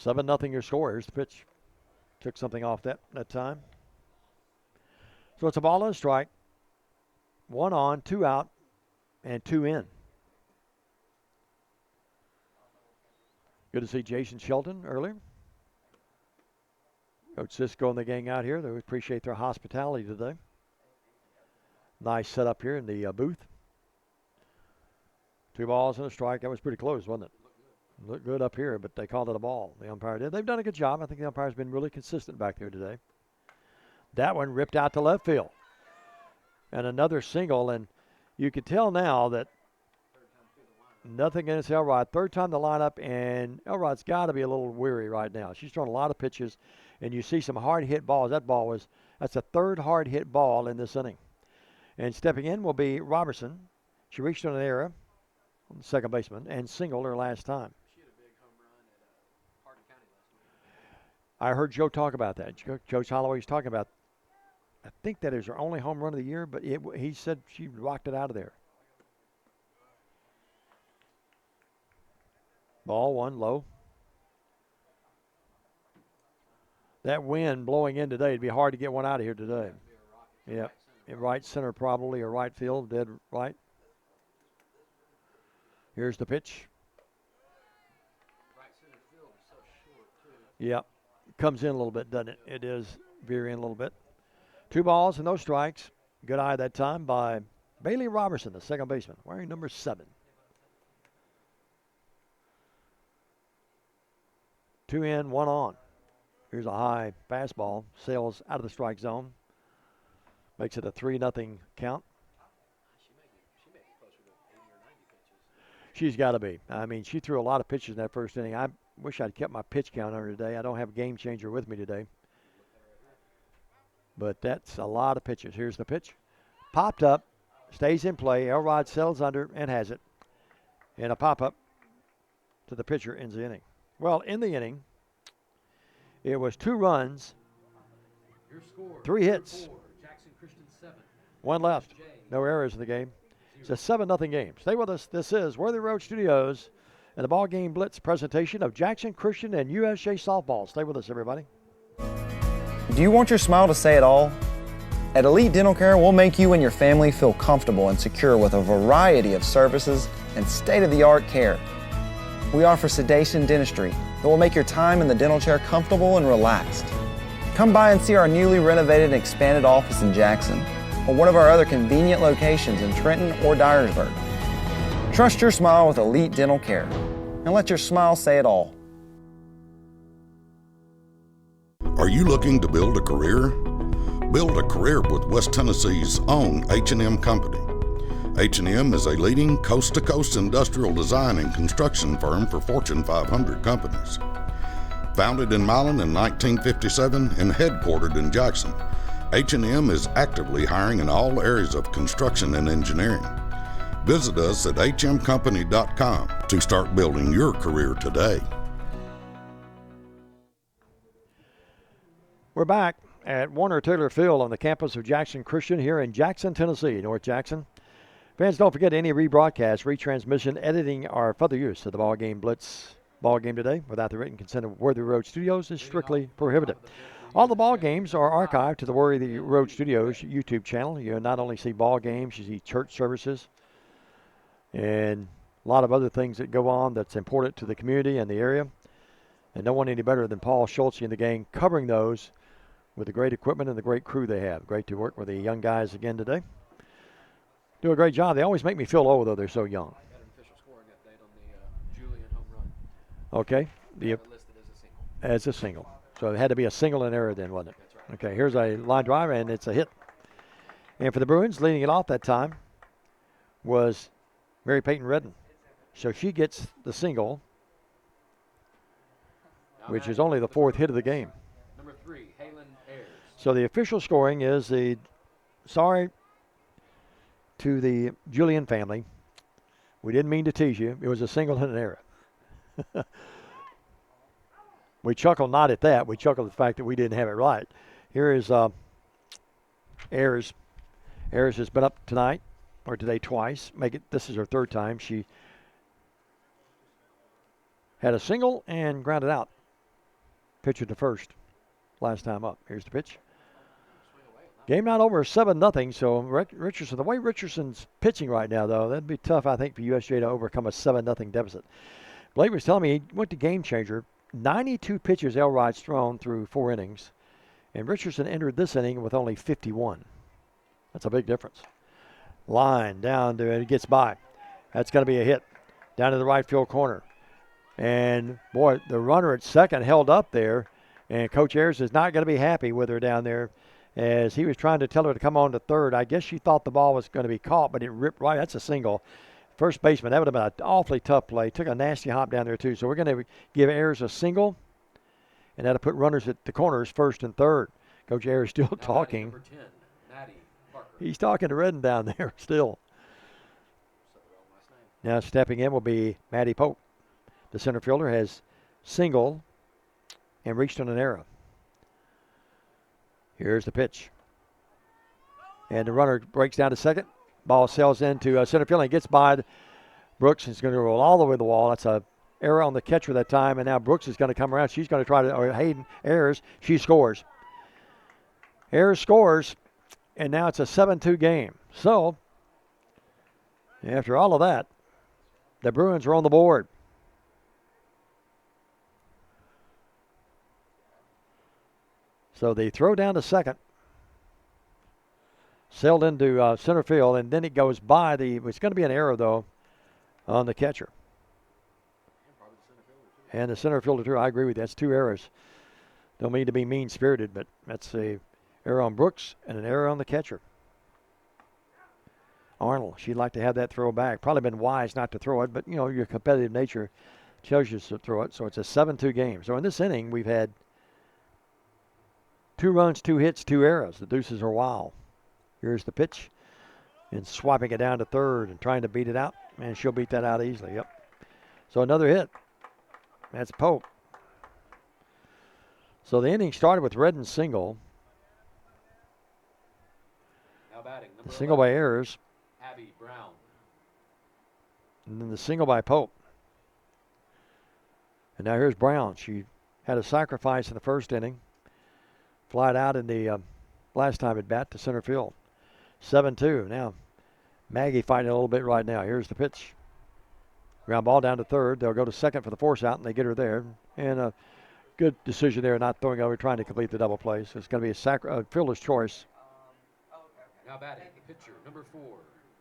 7-0 your score. Here's the pitch. Took something off that time. So it's a ball and a strike. 1 on, 2 out, and 2 in. Good to see Jason Shelton earlier. Coach Cisco and the gang out here. They appreciate their hospitality today. Nice setup here in the booth. 2 balls and a strike. That was pretty close, wasn't it? Looked good up here, but they called it a ball. The umpire did. They've done a good job. I think the umpire's been really consistent back there today. That one ripped out to left field. And another single, and you can tell now that nothing against Elrod. 3rd time the lineup, and Elrod's got to be a little weary right now. She's thrown a lot of pitches, and you see some hard hit balls. That's a 3rd hard hit ball in this inning. And stepping in will be Robertson. She reached on an error, the second baseman, and singled her last time. She had a big home run at Hardin County last week. I heard Joe talk about that. Coach Holloway was talking about, I think that is her only home run of the year, but he said she rocked it out of there. Ball 1 low. That wind blowing in today, it'd be hard to get one out of here today. Yep. In right center probably, or right field, dead right. Here's the pitch. Right center field is so short, too. Yep. Comes in a little bit, doesn't it? It is veering a little bit. 2 balls and no strikes. Good eye that time by Bailey Robertson, the second baseman, wearing number 7. 2 in, 1 on. Here's a high fastball. Sails out of the strike zone. Makes it a 3-0 count. She may be closer to 80 or 90 pitches. She's got to be. I mean, she threw a lot of pitches in that first inning. I wish I'd kept my pitch count on her today. I don't have a game changer with me today. But that's a lot of pitches. Here's the pitch. Popped up stays in play. Elrod sails under and has it. And a pop-up to the pitcher ends the inning. Well, in the inning, it was 2 runs, 3 hits, 1 left. No errors in the game. It's a 7-0 game. Stay with us. This is Worthy Road Studios and the Ball Game Blitz presentation of Jackson Christian and USJ Softball. Stay with us, everybody. Do you want your smile to say it all? At Elite Dental Care, we'll make you and your family feel comfortable and secure with a variety of services and state-of-the-art care. We offer sedation dentistry that will make your time in the dental chair comfortable and relaxed. Come by and see our newly renovated and expanded office in Jackson, or one of our other convenient locations in Trenton or Dyersburg. Trust your smile with Elite Dental Care, and let your smile say it all. Are you looking to build a career? Build a career with West Tennessee's own H&M Company. H&M is a leading coast-to-coast industrial design and construction firm for Fortune 500 companies. Founded in Milan in 1957 and headquartered in Jackson, H&M is actively hiring in all areas of construction and engineering. Visit us at hmcompany.com to start building your career today. We're back at Warner Taylor Field on the campus of Jackson Christian here in Jackson, Tennessee, North Jackson. Fans, don't forget any rebroadcast, retransmission, editing, or further use of the Ball Game Blitz ball game today without the written consent of Worthy Road Studios is strictly prohibited. All the ball games are archived to the Worthy Road Studios YouTube channel. You not only see ball games, you see church services and a lot of other things that go on that's important to the community and the area. And no one any better than Paul Schultze and the gang covering those with the great equipment and the great crew they have. Great to work with the young guys again today. Do a great job. They always make me feel old, though they're so young. I got an official scoring update on the Julian home run. Okay. Listed as a single. As a single. So it had to be a single and error then, wasn't it? That's right. Okay, here's a line drive, and it's a hit. And for the Bruins, leading it off that time was Mary Peyton Redden. So she gets the single, which is only the 4th hit of the game. Number 3, Halen Ayers. So the official scoring is sorry to the Julian family. We didn't mean to tease you. It was a single and an error. We chuckle not at that. We chuckle at the fact that we didn't have it right. Here is Ayers. Ayers has been up tonight or today twice. This is her 3rd time. She had a single and grounded out. Pitcher to first last time up. Here's the pitch. Game not over, 7-0. So Richardson, the way Richardson's pitching right now, though, that'd be tough, I think, for USJ to overcome a 7-0 deficit. Blake was telling me he went to game changer. 92 pitches Elrod's thrown through 4 innings, and Richardson entered this inning with only 51. That's a big difference. Line down to it gets by. That's going to be a hit down to the right field corner. And, boy, the runner at second held up there, and Coach Ayers is not going to be happy with her down there as he was trying to tell her to come on to third. I guess she thought the ball was going to be caught, but it ripped right. That's a single. First baseman, that would have been an awfully tough play. Took a nasty hop down there, too. So we're going to give Ayers a single, and that'll put runners at the corners, first and third. Coach Ayers still talking. Number 10, Maddie Parker. He's talking to Redden down there still. Now stepping in will be Maddie Pope. The center fielder has single and reached on an error. Here's the pitch. And the runner breaks down to second. Ball sails into center field and gets by Brooks. It's going to roll all the way to the wall. That's a error on the catcher that time. And now Brooks is going to come around. She's going to try to, or Hayden Ayers, she scores. Ayers scores, and now it's a 7-2 game. So, after all of that, the Bruins are on the board. So they throw down to second. Sailed into center field, and then it goes by it's going to be an error, though, on the catcher. And the center fielder, too. I agree with you. That's 2 errors. Don't mean to be mean-spirited, but that's a error on Brooks and an error on the catcher. Arnold, she'd like to have that throw back. Probably been wise not to throw it, but, your competitive nature tells you to throw it. So it's a 7-2 game. So in this inning, we've had 2 runs, 2 hits, 2 errors. The deuces are wild. Here's the pitch. and swiping it down to third and trying to beat it out. And she'll beat that out easily. Yep. So another hit. That's Pope. So the inning started with Redden's single. Now batting, The single by Ayers. Abby Brown. And then the single by Pope. And now here's Brown. She had a sacrifice in the first inning. Flied out in the last time at bat to center field. 7-2. Now Maggie fighting a little bit right now. Here's the pitch. Ground ball down to third. They'll go to second for the force out, and they get her there. And a good decision there, not throwing over, trying to complete the double play. So it's going to be a fielder's choice. Now batting, pitcher number 4,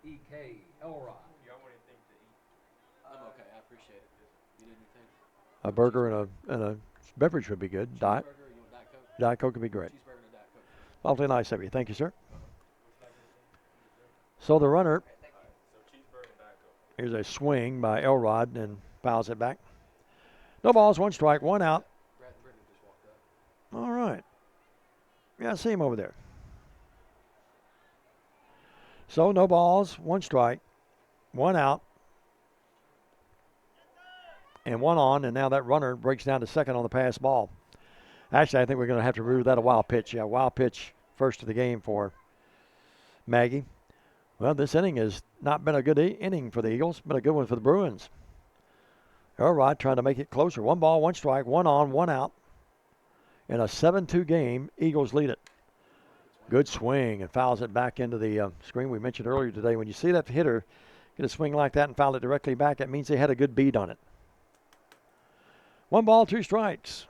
E.K. Elrod. I'm okay. I appreciate it. You need anything? A burger and a beverage would be good. Diet Coke would be great. Awfully nice of you. Thank you, sir. So the runner, here's a swing by Elrod and fouls it back. No balls, 1 strike, 1 out. All right. Yeah, I see him over there. So no balls, 1 strike, 1 out, and 1 on, and now that runner breaks down to second on the pass ball. Actually, I think we're going to have to rule that a wild pitch. Yeah, wild pitch first of the game for Maggie. Well, this inning has not been a good inning for the Eagles, but a good one for the Bruins. Elrod trying to make it closer. 1 ball, 1 strike, 1 on, 1 out. In a 7-2 game, Eagles lead it. Good swing and fouls it back into the screen we mentioned earlier today. When you see that hitter get a swing like that and foul it directly back, it means they had a good beat on it. 1 ball, 2 strikes.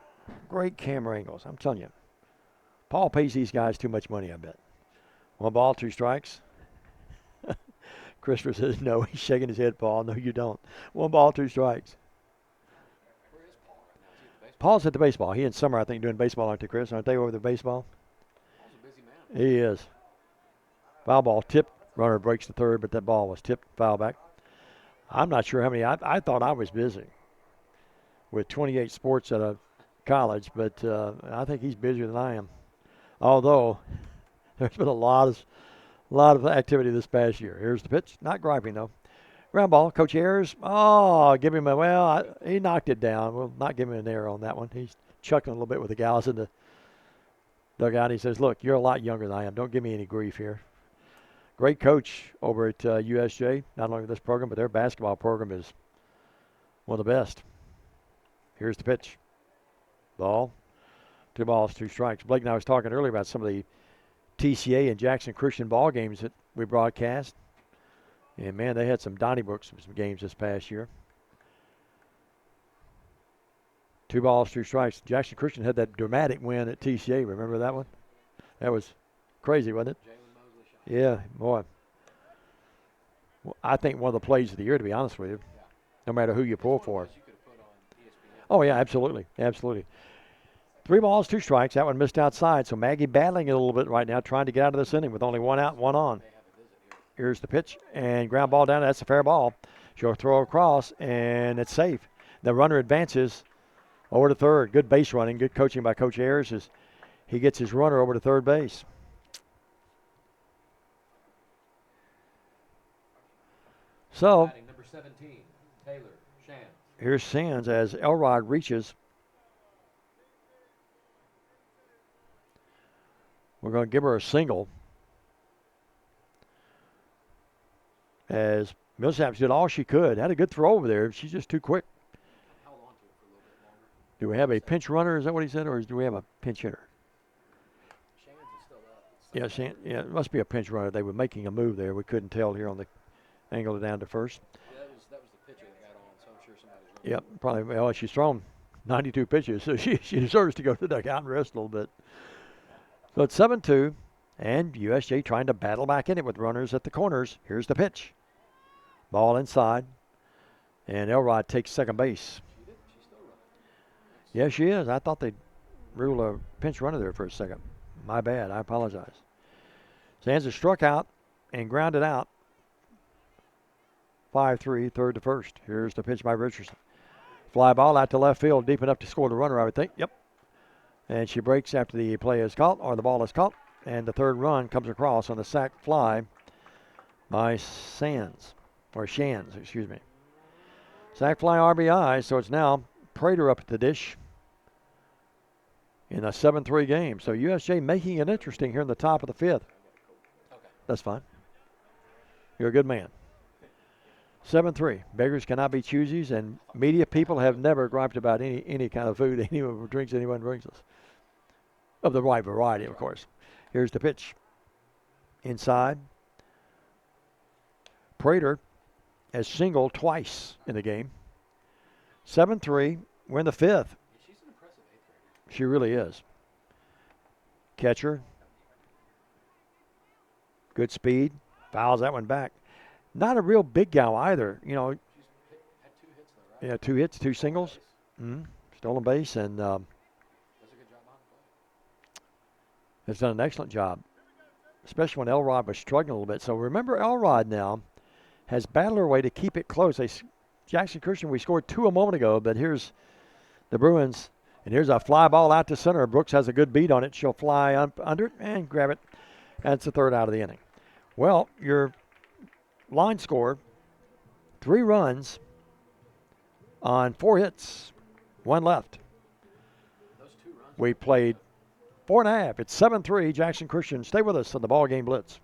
Great camera angles, I'm telling you. Paul pays these guys too much money, I bet. 1 ball, 2 strikes. Christopher says, no, he's shaking his head, Paul. No, you don't. 1 ball, 2 strikes. Paul's at the baseball. He and Summer, I think, doing baseball, aren't they, Chris? Aren't they over the baseball? Paul's a busy man. He is. Foul ball tipped. Runner breaks to third, but that ball was tipped. Foul back. I'm not sure how many. I thought I was busy with 28 sports at a college, but I think he's busier than I am. Although there's been a lot of activity this past year. Here's the pitch. Not griping, though. Ground ball. Coach Ayers. Oh, give him he knocked it down. We'll not give him an error on that one. He's chuckling a little bit with the gals in the dugout. He says, look, you're a lot younger than I am. Don't give me any grief here. Great coach over at USJ. Not only this program, but their basketball program is one of the best. Here's the pitch. Ball. 2 balls, 2 strikes. Blake and I was talking earlier about some of the TCA and Jackson Christian ball games that we broadcast. And, man, they had some Donnybrook some games this past year. 2 balls, 2 strikes. Jackson Christian had that dramatic win at TCA. Remember that one? That was crazy, wasn't it? Yeah, boy. Well, I think one of the plays of the year, to be honest with you, no matter who you pull for. Oh, yeah, absolutely. Absolutely. 3 balls, 2 strikes. That one missed outside. So Maggie battling it a little bit right now, trying to get out of this inning with only 1 out, 1 on. Here's the pitch, and ground ball down. That's a fair ball. She'll throw across, and it's safe. The runner advances over to third. Good base running, good coaching by Coach Ayers as he gets his runner over to third base. So, Number 17, Taylor Shands. Here's Sands as Elrod reaches. We're going to give her a single. As Millsaps did all she could. Had a good throw over there. She's just too quick. Do we have a pinch runner? Is that what he said? Or do we have a pinch hitter? Yeah, it must be a pinch runner. They were making a move there. We couldn't tell here on the angle down to first. Yeah, that was the pitcher that got on, so I'm sure somebody's running. Yep, probably. Well, she's thrown 92 pitches, so she deserves to go to the dugout and rest a little bit. So it's 7-2, and USJ trying to battle back in it with runners at the corners. Here's the pitch. Ball inside, and Elrod takes second base. She's still running. Yeah, she is. I thought they'd rule a pinch runner there for a second. My bad. I apologize. Sands is struck out and grounded out. 5-3, third to first. Here's the pitch by Richardson. Fly ball out to left field, deep enough to score the runner, I would think. Yep. And she breaks after the play is caught, or the ball is caught, and the third run comes across on the sac fly by Shands, excuse me. Sack fly RBI, so it's now Prater up at the dish in a 7-3 game. So USJ making it interesting here in the top of the 5th. That's fine. You're a good man. 7-3. Beggars cannot be choosies, and media people have never griped about any kind of food, any drinks anyone brings us. Of the right variety, of course. Here's the pitch. Inside. Prater has singled twice in the game. 7-3. We're in the 5th. She's an impressive 8th grader. She really is. Catcher. Good speed. Fouls that one back. Not a real big gal either. You know. She's had 2 hits though, right? Yeah, 2 hits, 2 singles. Stolen base, and does a good job on the play. has done an excellent job, especially when Elrod was struggling a little bit. So remember, Elrod now has battled her way to keep it close. Jackson Christian, we scored 2 a moment ago, but here's the Bruins, and here's a fly ball out to center. Brooks has a good beat on it. She'll fly under it and grab it. That's the 3rd out of the inning. Well, your line scored 3 runs on 4 hits, 1 left. We played 4.5. It's 7-3. Jackson Christian. Stay with us on the Ball Game Blitz.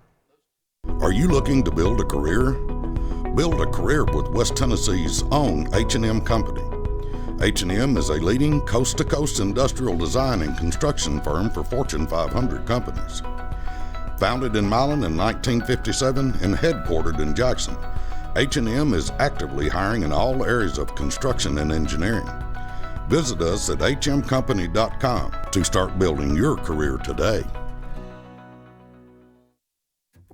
Are you looking to build a career? Build a career with West Tennessee's own H&M Company. H&M is a leading coast-to-coast industrial design and construction firm for Fortune 500 companies. Founded in Milan in 1957 and headquartered in Jackson, H&M is actively hiring in all areas of construction and engineering. Visit us at hmcompany.com to start building your career today.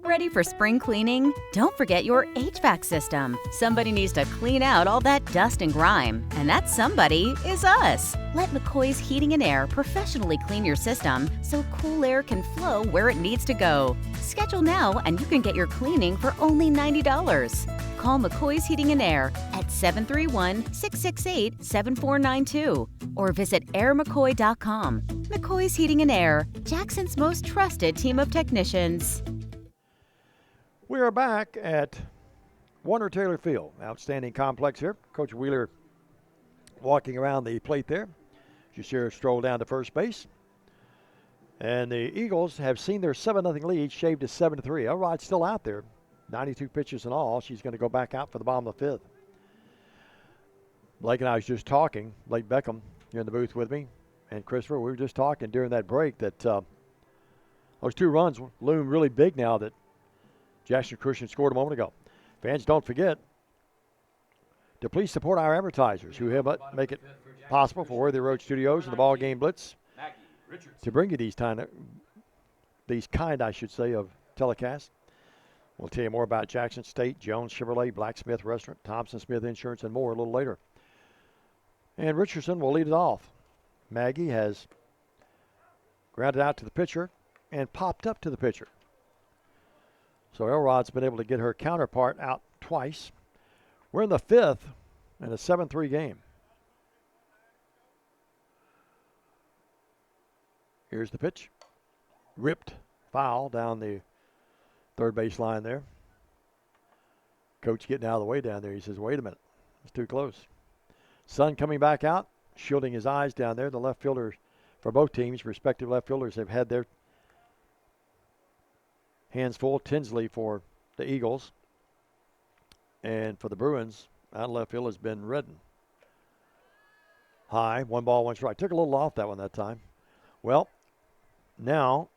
Ready for spring cleaning? Don't forget your HVAC system. Somebody needs to clean out all that dust and grime, and that somebody is us. Let McCoy's Heating and Air professionally clean your system so cool air can flow where it needs to go. Schedule now and you can get your cleaning for only $90. Call McCoy's Heating and Air at 731-668-7492 or visit airmccoy.com. McCoy's Heating and Air, Jackson's most trusted team of technicians. We are back at Warner Taylor Field. Outstanding complex here. Coach Wheeler walking around the plate there. Just here stroll down to first base. And the Eagles have seen their 7-0 lead shaved to 7-3. Elrod's still out there. 92 pitches in all. She's going to go back out for the bottom of the 5th. Blake and I was just talking. Blake Beckham here in the booth with me. And Christopher, we were just talking during that break that those 2 runs loom really big now that Jackson Christian scored a moment ago. Fans, don't forget to please support our advertisers who help make it possible for Worthy Road Studios and the Ball Game Blitz to bring you these kind of telecasts. We'll tell you more about Jackson State, Jones Chevrolet, Blacksmith Restaurant, Thompson Smith Insurance, and more a little later. And Richardson will lead it off. Maggie has grounded out to the pitcher and popped up to the pitcher. So Elrod's been able to get her counterpart out twice. We're in the 5th in a 7-3 game. Here's the pitch. Ripped foul down the 3rd base line there. Coach getting out of the way down there. He says, wait a minute. It's too close. Sun coming back out, shielding his eyes down there. The left fielders for both teams, respective left fielders, have had their hands full. Tinsley for the Eagles. And for the Bruins, out left field has been Redden. High, 1 ball, 1 strike. Took a little off that one that time. Well, now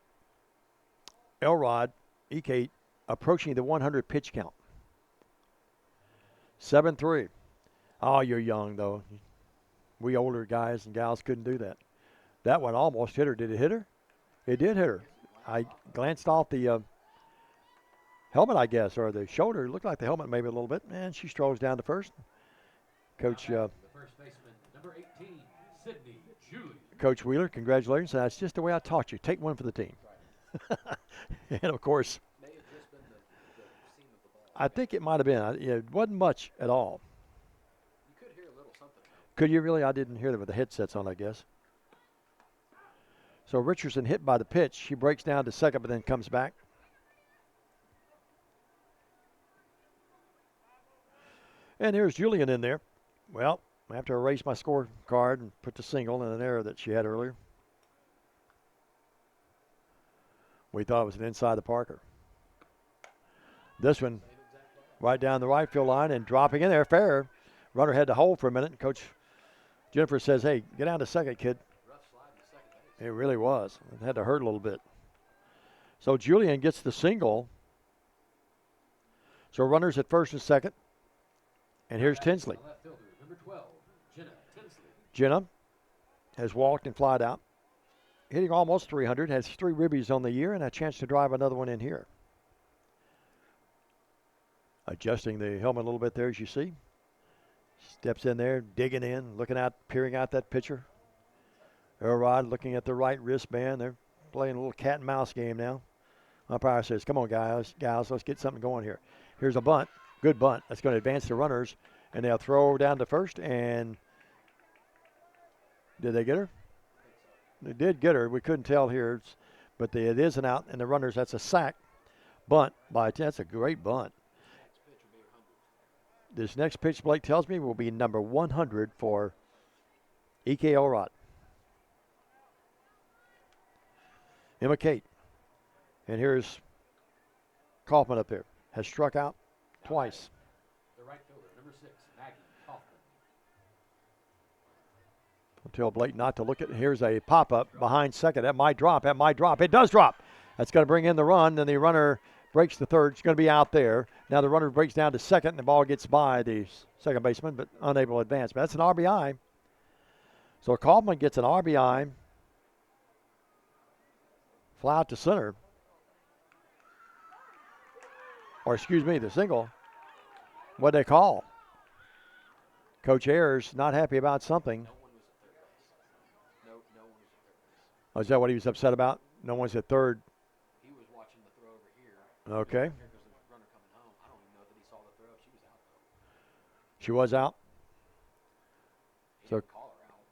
Elrod Ekate approaching the 100 pitch count. 7-3. Oh, you're young, though. We older guys and gals couldn't do that. That one almost hit her. Did it hit her? It did hit her. I glanced off the helmet, I guess, or the shoulder. It looked like the helmet maybe a little bit. And she strolls down to first. Coach, the first baseman, number 18, Sydney Julie. Coach Wheeler, congratulations. That's just the way I taught you. Take one for the team. And, of course, I think it might have been. It wasn't much at all. You could hear a little something. Could you really? I didn't hear them with the headsets on, I guess. So Richardson hit by the pitch. She breaks down to second, but then comes back. And here's Julian in there. Well, I have to erase my scorecard and put the single in an error that she had earlier. We thought it was an inside the Parker. This one right down the right field line and dropping in there. Fair. Runner had to hold for a minute. And Coach Jennifer says, hey, get down to second, kid. It really was. It had to hurt a little bit. So Julian gets the single. So runners at first and second. And here's Tinsley. Jenna has walked and flied out. Hitting almost 300. Has 3 ribbies on the year and a chance to drive another one in here. Adjusting the helmet a little bit there, as you see. Steps in there, digging in, looking out, peering out that pitcher. Elrod looking at the right wristband. They're playing a little cat and mouse game now. Umpire says, come on, guys, let's get something going here. Here's a bunt. Good bunt. That's going to advance the runners, and they'll throw down to first. And did they get her? They did get her. We couldn't tell here, but it is an out, and the runners, that's a sack. Bunt. That's a great bunt. This next pitch, Blake tells me, will be number 100 for E.K. Elrod. Emma Kate. And here's Kaufman up there. Has struck out twice. The right fielder, number 6, Maggie Kaufman. I'll tell Blake not to look at. Here's a pop-up behind second. That might drop. It does drop. That's going to bring in the run. Then the runner breaks the third. It's going to be out there. Now the runner breaks down to second, and the ball gets by the second baseman, but unable to advance. But that's an RBI. So Kaufman gets an RBI. Fly out to center. Or excuse me, the single. What'd they call? Coach Ayers not happy about something. Oh, is that what he was upset about? No one's at third. He was watching the throw over here. Okay. Here goes the runner coming home. I don't even know that he saw the throw. She was out, though. She was out. So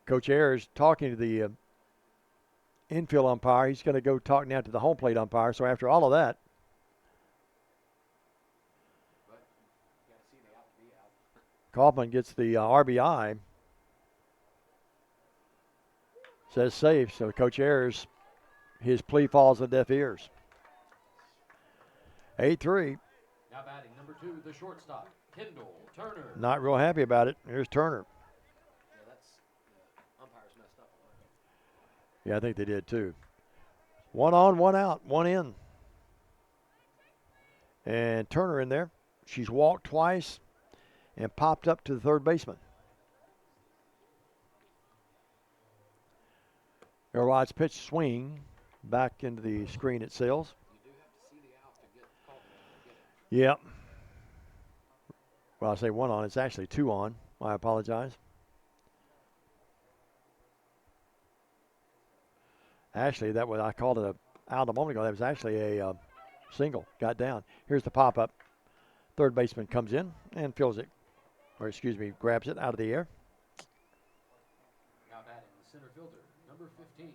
Coach Ayers talking to the infield umpire. He's going to go talk now to the home plate umpire. So after all of that, Kaufman gets the RBI. Says safe. So Coach Ayers, his plea falls on deaf ears. 8-3. Now batting number 2, the shortstop, Kendall Turner. Not real happy about it. Here's Turner. Yeah, that's the umpires messed up on that. Yeah, I think they did too. 1 on, 1 out, 1 in. And Turner in there. She's walked twice and popped up to the third baseman. Elrod's pitch swing back into the screen it sails. Yep. Well, I say 1 on. It's actually 2 on. I apologize. Actually, that was, I called it out a moment ago. That was actually a single. Got down. Here's the pop-up. Third baseman comes in and fills it. Or excuse me, grabs it out of the air. Now batting the center fielder, number 15,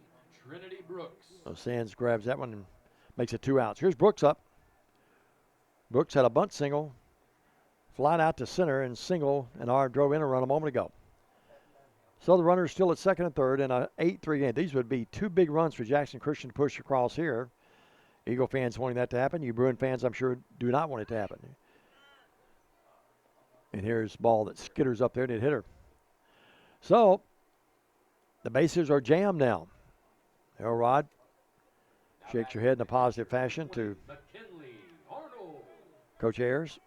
Trinity Brooks. So Sands grabs that one and makes it 2 outs. Here's Brooks up. Brooks had a bunt single, flied out to center and single, and drove in a run a moment ago. So the runner's still at second and third in an 8-3 game. These would be 2 big runs for Jackson Christian to push across here. Eagle fans wanting that to happen. You Bruin fans, I'm sure, do not want it to happen. And here's ball that skitters up there and it hit her. So the bases are jammed now. Elrod shakes your head in a positive fashion to Coach Ayers.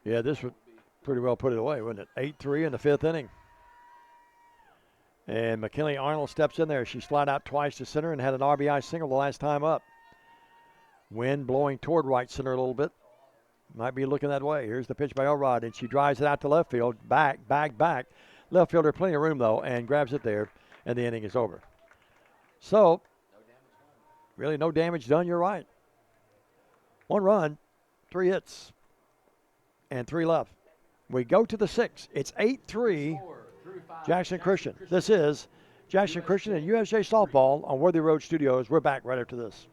Yeah, this would pretty well put it away, wouldn't it? 8-3 in the 5th inning. And McKinley Arnold steps in there. She's flat out twice to center and had an RBI single the last time up. Wind blowing toward right center a little bit. Might be looking that way. Here's the pitch by Elrod, and she drives it out to left field. Back. Left fielder, plenty of room, though, and grabs it there, and the inning is over. So, really no damage done. You're right. 1 run, 3 hits, and 3 left. We go to the 6th. It's 8-3, Jackson Christian. This is Jackson Christian and USJ Softball on Worthy Road Studios. We're back right after this.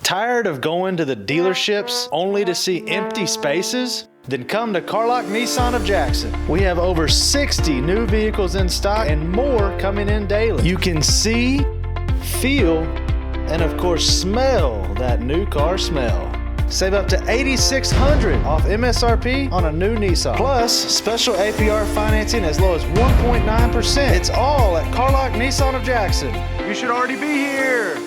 Tired of going to the dealerships only to see empty spaces? Then come to Carlock Nissan of Jackson. We have over 60 new vehicles in stock and more coming in daily. You can see, feel, and of course smell that new car smell. Save up to $8,600 off MSRP on a new Nissan. Plus, special APR financing as low as 1.9%. It's all at Carlock Nissan of Jackson. You should already be here.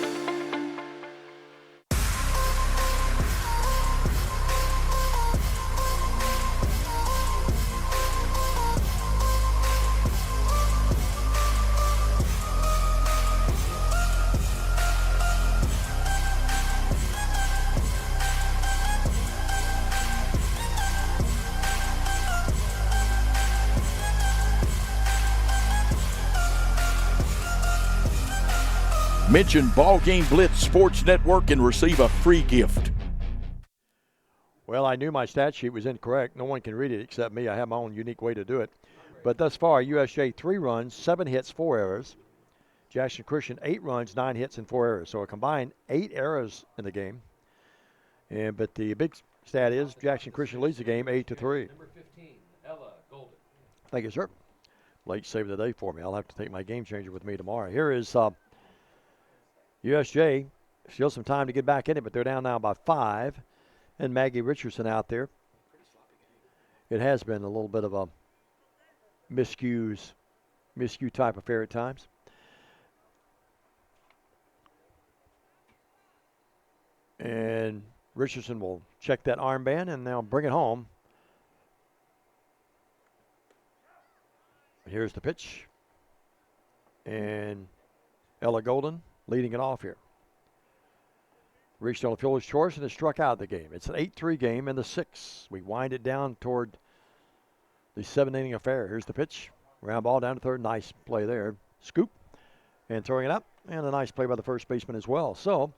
Mention Ball Game Blitz Sports Network and receive a free gift. Well, I knew my stat sheet was incorrect. No one can read it except me. I have my own unique way to do it. But thus far, USJ 3 runs, 7 hits, 4 errors. Jackson Christian 8 runs, 9 hits, and 4 errors. So a combined 8 errors in the game. But the big stat is Jackson Christian leads the game 8-3. Number 15, Ella Golden. Thank you, sir. Late save of the day for me. I'll have to take my game changer with me tomorrow. Here is USJ. Still some time to get back in it, but they're down now by 5. And Maggie Richardson out there. It has been a little bit of a miscue type affair at times. And Richardson will check that armband and now bring it home. Here's the pitch. And Ella Golden leading it off here. Reached on a fielder's choice and is struck out of the game. It's an 8-3 game in the 6th. We wind it down toward the 7-inning affair. Here's the pitch. Round ball down to third. Nice play there. Scoop. And throwing it up. And a nice play by the first baseman as well. So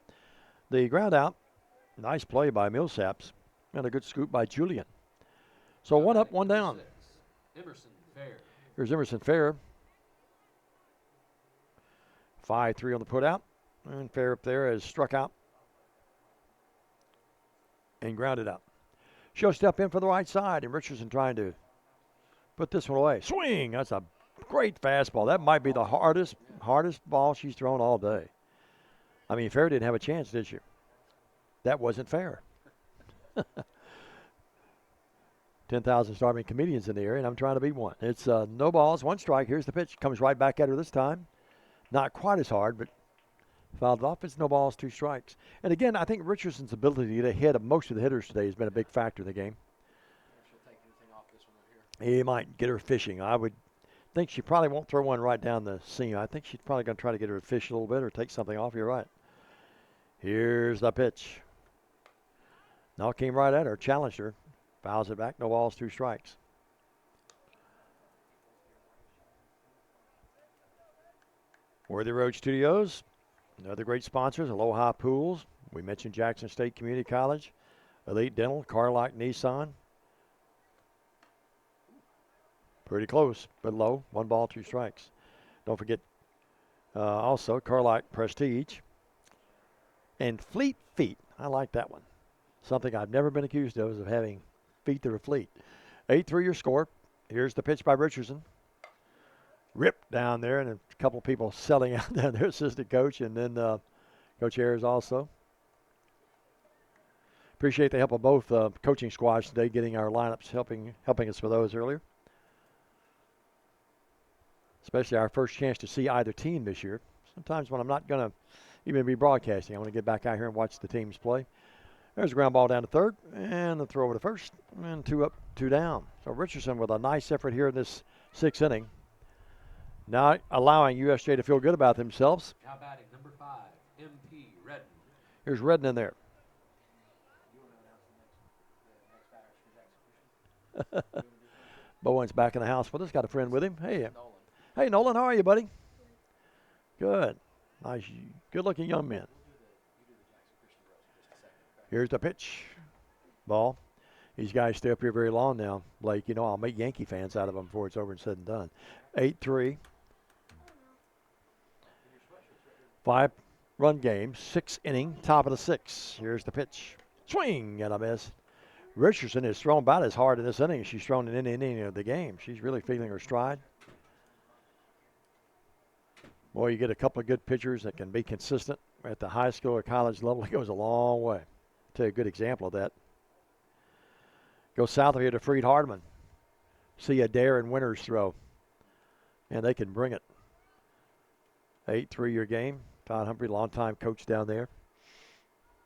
the ground out. Nice play by Millsaps. And a good scoop by Julian. So 1 up, 1 down. Emerson Fair. Here's Emerson Fair. 5-3 on the put out. And Fair up there is struck out. And grounded out. She'll step in for the right side. And Richardson trying to put this one away. Swing. That's a great fastball. That might be the hardest ball she's thrown all day. I mean, Fair didn't have a chance, did she? That wasn't fair. 10,000 starving comedians in the area, and I'm trying to be one. It's no balls, 1 strike. Here's the pitch. Comes right back at her this time. Not quite as hard, but fouled off. It's no balls, 2 strikes. And again, I think Richardson's ability to get ahead of most of the hitters today has been a big factor in the game. He might get her fishing. I would think she probably won't throw one right down the seam. I think she's probably going to try to get her to fish a little bit or take something off. You're right. Here's the pitch. Now came right at her, challenged her. Fouls it back, no balls, 2 strikes. Worthy Road Studios, another great sponsors, Aloha Pools. We mentioned Jackson State Community College, Elite Dental, Carlock Nissan. Pretty close, but low. 1 ball, 2 strikes. Don't forget also Carlock Prestige and Fleet Feet. I like that one. Something I've never been accused of is of having feet that are fleet. 8-3 your score. Here's the pitch by Richardson. Ripped down there, and a couple of people selling out there. Their assistant coach, and then Coach Ayers also. Appreciate the help of both coaching squads today, getting our lineups, helping us with those earlier. Especially our first chance to see either team this year. Sometimes when I'm not going to even be broadcasting, I want to get back out here and watch the teams play. There's a ground ball down to third, and the throw over to first, and 2 up, 2 down. So Richardson with a nice effort here in this 6th inning. Now allowing USJ to feel good about themselves. Now batting number 5, MP Redden. Here's Redden in there. Bowen's back in the house with us. Got a friend with him. Hey, Nolan, how are you, buddy? Good. Nice, good-looking young man. Here's the pitch. Ball. These guys stay up here very long now. Blake, you know, I'll make Yankee fans out of them before it's over and said and done. 8-3. 5 run game. 6 inning, top of the 6. Here's the pitch. Swing and a miss. Richardson has thrown about as hard in this inning as she's thrown in any inning of the game. She's really feeling her stride. Boy, you get a couple of good pitchers that can be consistent at the high school or college level. It goes a long way. I'll tell you a good example of that. Go south of here to Freed Hardman. See a Darren Winters throw. And they can bring it. 8-3 your game. Todd Humphrey, longtime coach down there.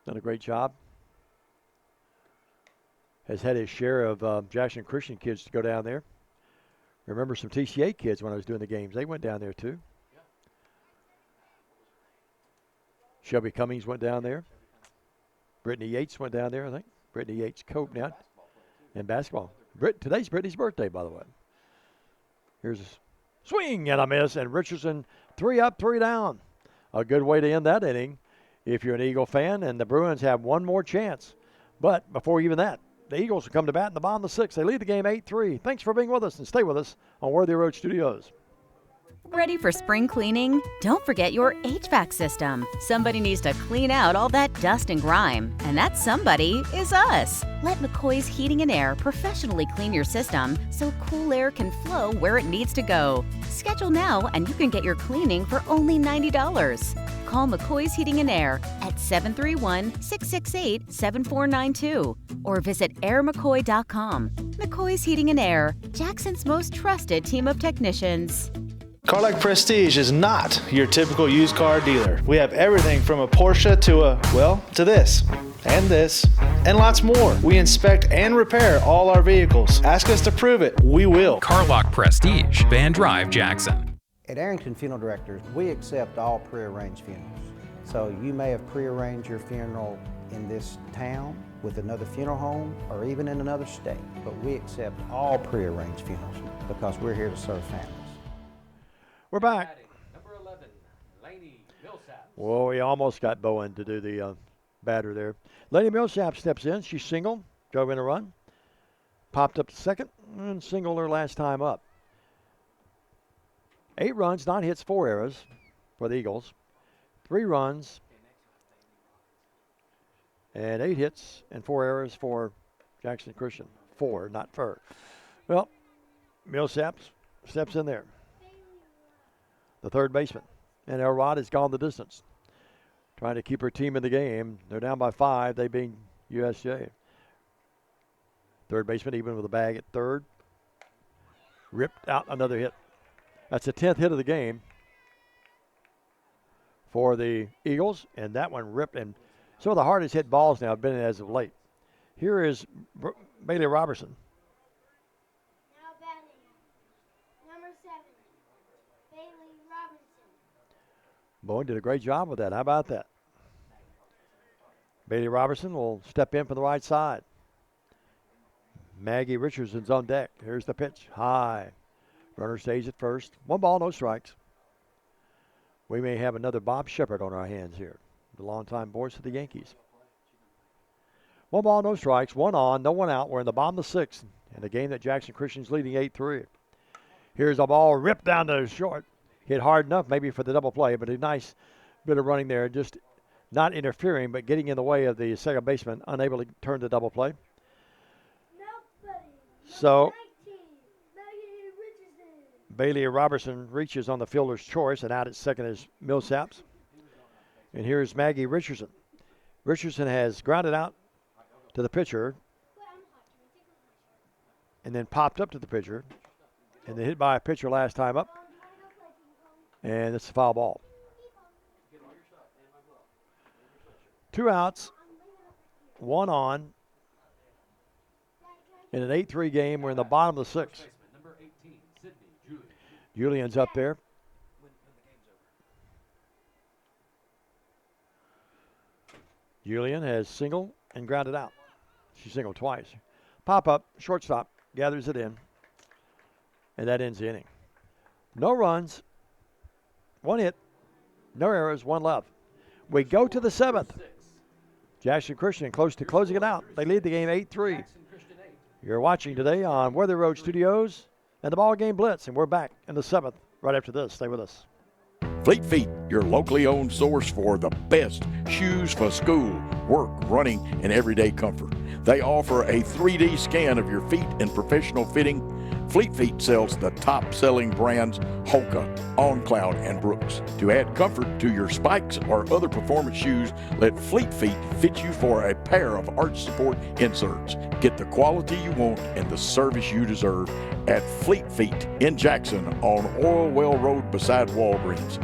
Done a great job. Has had his share of Jackson Christian kids to go down there. Remember some TCA kids when I was doing the games. They went down there too. Shelby Cummings went down there. Brittany Yates went down there, I think. Brittany Yates Cope now. And basketball. Today's Brittany's birthday, by the way. Here's a swing and a miss. And Richardson 3 up, 3 down. A good way to end that inning if you're an Eagle fan. And the Bruins have one more chance. But before even that, the Eagles will come to bat in the bottom of the 6th. They lead the game 8-3. Thanks for being with us, and stay with us on Worthy Road Studios. Ready for spring cleaning? Don't forget your HVAC system. Somebody needs to clean out all that dust and grime, and that somebody is us. Let McCoy's Heating and Air professionally clean your system so cool air can flow where it needs to go. Schedule now and you can get your cleaning for only $90. Call McCoy's Heating and Air at 731-668-7492 or visit airmccoy.com. McCoy's Heating and Air, Jackson's most trusted team of technicians. Carlac Prestige is not your typical used car dealer. We have everything from a Porsche to this, and lots more. We inspect and repair all our vehicles. Ask us to prove it. We will. Carlac Prestige, Van Drive, Jackson. At Arrington Funeral Directors, we accept all prearranged funerals. So you may have prearranged your funeral in this town with another funeral home or even in another state, but we accept all prearranged funerals because we're here to serve families. We're back. Number 11, Laney Millsap. Well, we almost got Bowen to do the batter there. Laney Millsap steps in. She's single, drove in a run, popped up to second, and singled her last time up. 8 runs, 9 hits, 4 errors for the Eagles. 3 runs and 8 hits and 4 errors for Jackson Christian. 4, not Fur. Well, Millsap steps in there. The third baseman. And Elrod has gone the distance, trying to keep her team in the game. They're down by 5, they being USJ. Third baseman, even with a bag at third. Ripped out another hit. That's the 10th hit of the game for the Eagles, and that one ripped. And some of the hardest hit balls now have been as of late. Here is Bailey Robertson. Now batting, number 7, Bailey Robinson. Bowen did a great job with that. How about that? Bailey Robertson will step in from the right side. Maggie Richardson's on deck. Here's the pitch. High. Runner stays at first. 1 ball, no strikes. We may have another Bob Shepard on our hands here, the longtime voice of the Yankees. 1 ball, no strikes. 1 on, no 1 out. We're in the bottom of the 6th in a game that Jackson Christian's leading 8-3. Here's a ball ripped down to short. Hit hard enough maybe for the double play, but a nice bit of running there. Just not interfering, but getting in the way of the second baseman, unable to turn the double play. So Bailey Robertson reaches on the fielder's choice, and out at second is Millsaps. And here's Maggie Richardson. Richardson has grounded out to the pitcher and then popped up to the pitcher and then hit by a pitcher last time up. And it's a foul ball. 2 outs, 1 on. In an 8-3 game, we're in the bottom of the 6th. Julian's up there. Julian has singled and grounded out. She singled twice. Pop up, shortstop, gathers it in. And that ends the inning. No runs, 1 hit, no errors, 1 left. We go to the 7th. Jackson Christian close to closing it out. They lead the game 8-3. You're watching today on Worthy Road Studios and the Ball Game Blitz, and we're back in the 7th right after this. Stay with us. Fleet Feet, your locally owned source for the best shoes for school, work, running, and everyday comfort. They offer a 3D scan of your feet and professional fitting. Fleet Feet sells the top-selling brands Hoka, On Cloud, and Brooks. To add comfort to your spikes or other performance shoes, let Fleet Feet fit you for a pair of arch support inserts. Get the quality you want and the service you deserve at Fleet Feet in Jackson on Oil Well Road beside Walgreens.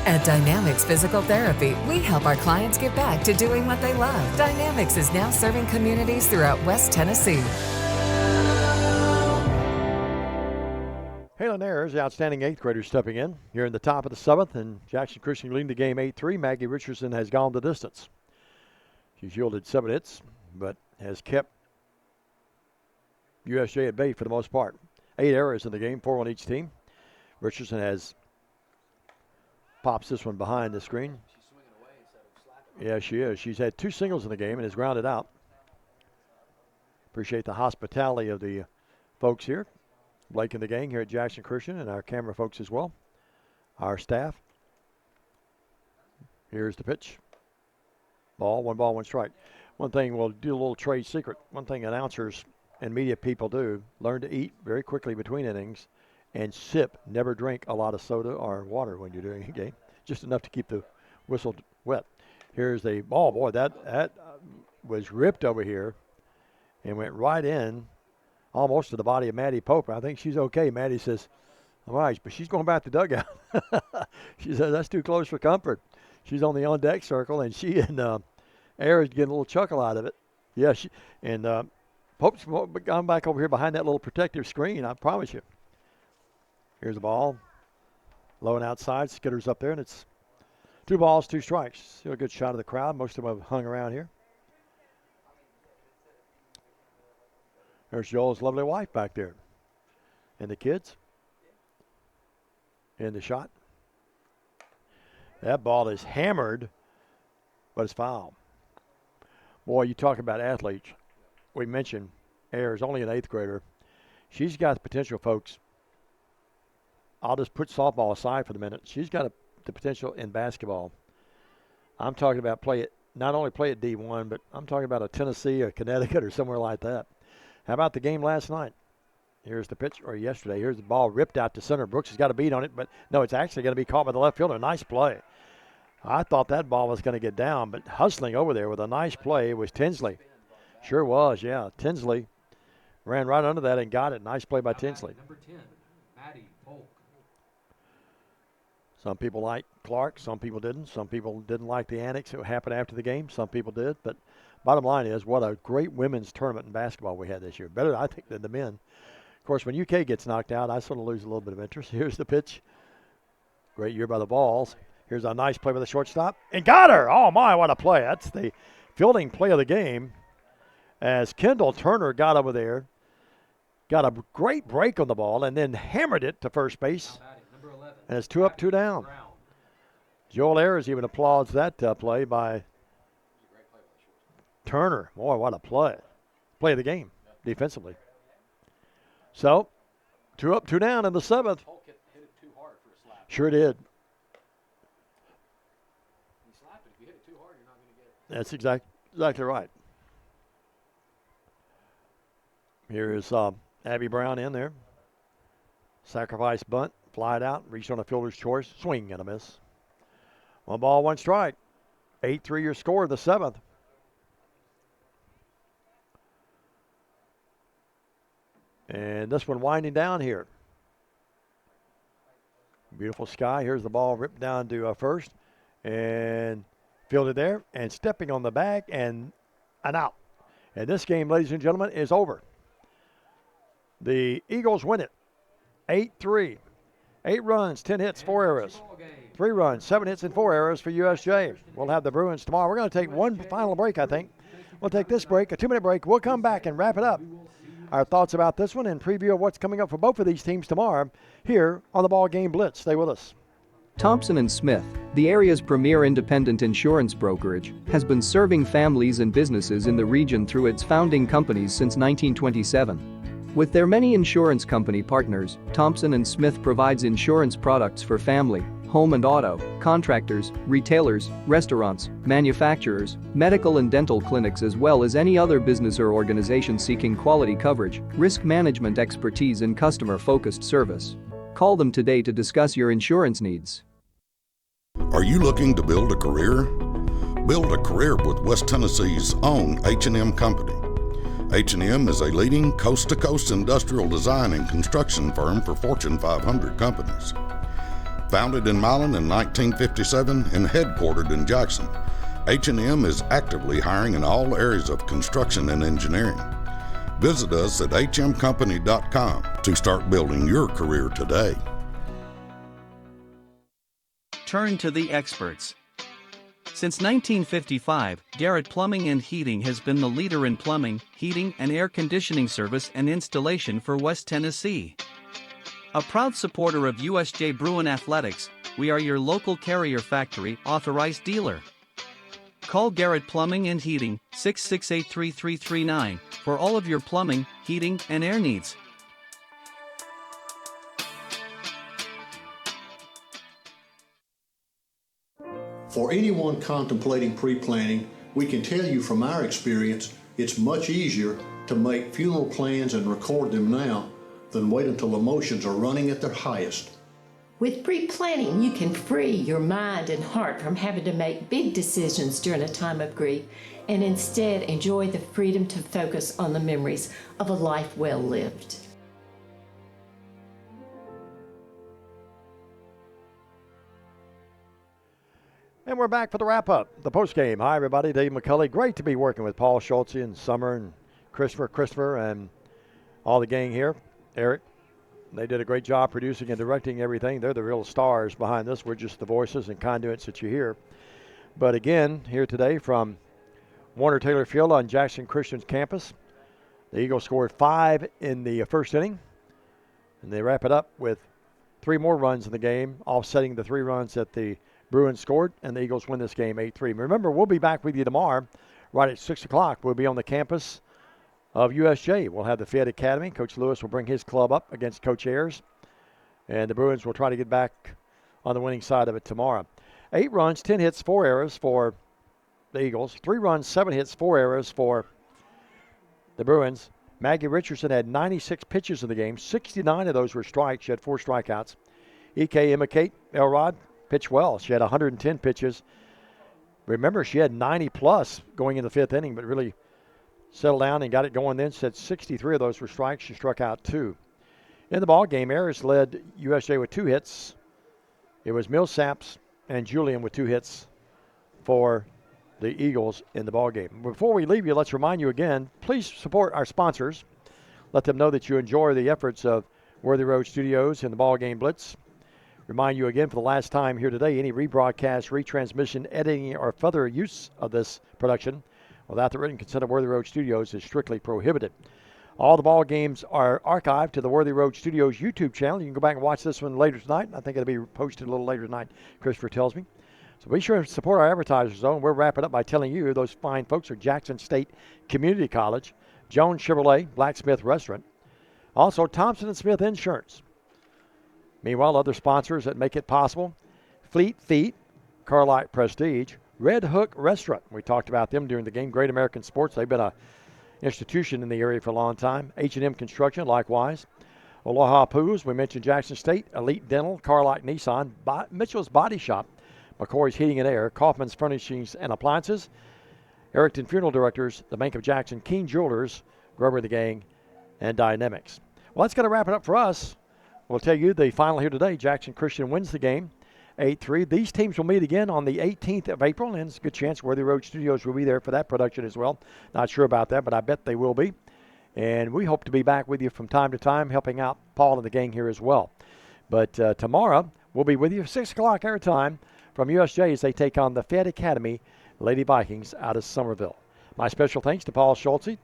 At Dynamics Physical Therapy, we help our clients get back to doing what they love. Dynamics is now serving communities throughout West Tennessee. Halen Ayers, the outstanding 8th grader, stepping in here in the top of the 7th, and Jackson Christian leading the game 8-3. Maggie Richardson has gone the distance. She's yielded 7 hits, but has kept USJ at bay for the most part. 8 errors in the game, 4 on each team. Richardson has pops this one behind the screen. Yeah, she is. She's had 2 singles in the game and has grounded out. Appreciate the hospitality of the folks here. Blake and the gang here at Jackson Christian, and our camera folks as well. Our staff. Here's the pitch. Ball, 1 strike. One thing, we'll do a little trade secret. One thing announcers and media people do, learn to eat very quickly between innings and sip, never drink a lot of soda or water when you're doing a game. Just enough to keep the whistle wet. Here's the ball. Boy, that was ripped over here and went right in almost to the body of Maddie Poper. I think she's okay. Maddie says, all right, but she's going back to dugout. She says, that's too close for comfort. She's on the on-deck circle, and she and Ayers getting a little chuckle out of it. Yeah, Pope's gone back over here behind that little protective screen, I promise you. Here's the ball. Low and outside. Skitter's up there, and it's 2 balls, 2 strikes. Still a good shot of the crowd. Most of them have hung around here. There's Joel's lovely wife back there. And the kids. And the shot. That ball is hammered, but it's foul. Boy, you talk about athletes. We mentioned Ayers, only an 8th grader. She's got the potential, folks. I'll just put softball aside for the minute. She's got the potential in basketball. I'm talking about not only play at D1, but I'm talking about a Tennessee or Connecticut or somewhere like that. How about the game last night? Here's the pitch, or yesterday. Here's the ball ripped out to center. Brooks has got a beat on it, but no, it's actually going to be caught by the left fielder. Nice play. I thought that ball was going to get down, but hustling over there with a nice play was Tinsley. Sure was, yeah. Tinsley ran right under that and got it. Nice play by Tinsley. Number 10, Maddie Polk. Some people liked Clark. Some people didn't. Some people didn't like the annex that happened after the game. Some people did. But bottom line is, what a great women's tournament in basketball we had this year. Better, I think, than the men. Of course, when UK gets knocked out, I sort of lose a little bit of interest. Here's the pitch. Great year by the Balls. Here's a nice play by the shortstop. And got her! Oh, my, what a play. That's the fielding play of the game. As Kendall Turner got over there, got a great break on the ball, and then hammered it to first base. And it's 2 up, 2 down. Joel Ayers even applauds that play by Turner. Boy, what a play. Play of the game, defensively. So, 2 up, 2 down in the 7th. Sure did. That's exactly right. Here is Abby Brown in there. Sacrifice bunt, fly it out, reached on a fielder's choice, swing and a miss. 1 ball, 1 strike. 8-3 your score in the 7th. And this one winding down here. Beautiful sky. Here's the ball ripped down to first and fielded there and stepping on the bag and an out. And this game, ladies and gentlemen, is over. The Eagles win it 8-3. 8 runs, 10 hits, 4 errors. 3 runs, 7 hits, and 4 errors for USJ. We'll have the Bruins tomorrow. We're going to take one final break, I think. We'll take this break, a 2-minute break. We'll come back and wrap it up our thoughts about this one and preview of what's coming up for both of these teams tomorrow here on the Ball Game Blitz. Stay with us. Thompson & Smith, the area's premier independent insurance brokerage, has been serving families and businesses in the region through its founding companies since 1927. With their many insurance company partners, Thompson & Smith provides insurance products for family, home and auto, contractors, retailers, restaurants, manufacturers, medical and dental clinics, as well as any other business or organization seeking quality coverage, risk management expertise and customer-focused service. Call them today to discuss your insurance needs. Are you looking to build a career? Build a career with West Tennessee's own H&M Company. H&M is a leading coast-to-coast industrial design and construction firm for Fortune 500 companies. Founded in Milan in 1957 and headquartered in Jackson, H&M is actively hiring in all areas of construction and engineering. Visit us at hmcompany.com to start building your career today. Turn to the experts. Since 1955, Garrett Plumbing and Heating has been the leader in plumbing, heating, and air conditioning service and installation for West Tennessee. A proud supporter of USJ Bruin Athletics, we are your local Carrier Factory authorized dealer. Call Garrett Plumbing and Heating, 668-3339, for all of your plumbing, heating, and air needs. For anyone contemplating pre-planning, we can tell you from our experience, it's much easier to make funeral plans and record them now than wait until emotions are running at their highest. With pre-planning, you can free your mind and heart from having to make big decisions during a time of grief and instead enjoy the freedom to focus on the memories of a life well lived. And we're back for the wrap-up, the post-game. Hi, everybody. Dave McCulley. Great to be working with Paul Schultze and Summer and Christopher, and all the gang here. Eric, they did a great job producing and directing everything. They're the real stars behind this. We're just the voices and conduits that you hear. But again, here today from Warner Taylor Field on Jackson Christian's campus, the Eagles scored 5 in the first inning, and they wrap it up with 3 more runs in the game, offsetting the 3 runs that the Bruins scored, and the Eagles win this game 8-3. Remember, we'll be back with you tomorrow right at 6 o'clock. We'll be on the campus of USJ. We'll have the Fed Academy. Coach Lewis will bring his club up against Coach Ayers, and the Bruins will try to get back on the winning side of it tomorrow. 8 runs, 10 hits, 4 errors for the Eagles. 3 runs, 7 hits, 4 errors for the Bruins. Maggie Richardson had 96 pitches in the game. 69 of those were strikes. She had 4 strikeouts. E.K. Emma-Kate Elrod pitched well. She had 110 pitches. Remember, she had 90-plus going in the 5th inning, but really settled down and got it going then. She had 63 of those were strikes. She struck out 2. In the ball game, Ayers led USJ with 2 hits. It was Millsaps and Julian with 2 hits for the Eagles in the ball game. Before we leave you, let's remind you again, please support our sponsors. Let them know that you enjoy the efforts of Worthy Road Studios and the Ball Game Blitz. Remind you again for the last time here today, any rebroadcast, retransmission, editing, or further use of this production without the written consent of Worthy Road Studios is strictly prohibited. All the ball games are archived to the Worthy Road Studios YouTube channel. You can go back and watch this one later tonight. I think it'll be posted a little later tonight, Christopher tells me. So be sure to support our advertisers, though, and we'll wrap it up by telling you those fine folks are Jackson State Community College, Jones Chevrolet, Blacksmith Restaurant, also Thompson & Smith Insurance. Meanwhile, other sponsors that make it possible, Fleet Feet, Carlite Prestige, Red Hook Restaurant. We talked about them during the game. Great American Sports. They've been an institution in the area for a long time. H&M Construction, likewise. Aloha Pools. We mentioned Jackson State. Elite Dental, Carlite Nissan, Mitchell's Body Shop, McCoy's Heating and Air, Kaufman's Furnishings and Appliances, Erickton Funeral Directors, the Bank of Jackson, Keene Jewelers, Grover the Gang, and Dynamics. Well, that's going to wrap it up for us. We'll tell you the final here today. Jackson Christian wins the game 8-3. These teams will meet again on the 18th of April, and it's a good chance Worthy Road Studios will be there for that production as well. Not sure about that, but I bet they will be. And we hope to be back with you from time to time, helping out Paul and the gang here as well. But tomorrow, we'll be with you 6 o'clock our time from USJ as they take on the Fed Academy Lady Vikings out of Summerville. My special thanks to Paul Schultze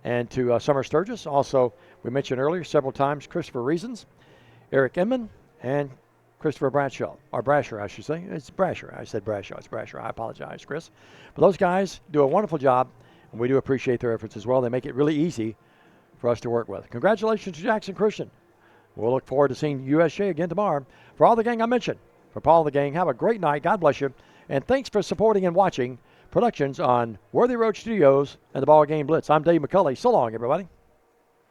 and to Summer Sturgis. Also, we mentioned earlier several times Christopher Reasons, Eric Inman, and Christopher Bradshaw, or Brasher, I should say. It's Brasher. I said Bradshaw. It's Brasher. I apologize, Chris. But those guys do a wonderful job, and we do appreciate their efforts as well. They make it really easy for us to work with. Congratulations to Jackson Christian. We'll look forward to seeing USJ again tomorrow. For all the gang I mentioned, for Paul and the gang, have a great night. God bless you. And thanks for supporting and watching productions on Worthy Road Studios and the Ball Game Blitz. I'm Dave McCulley. So long, everybody.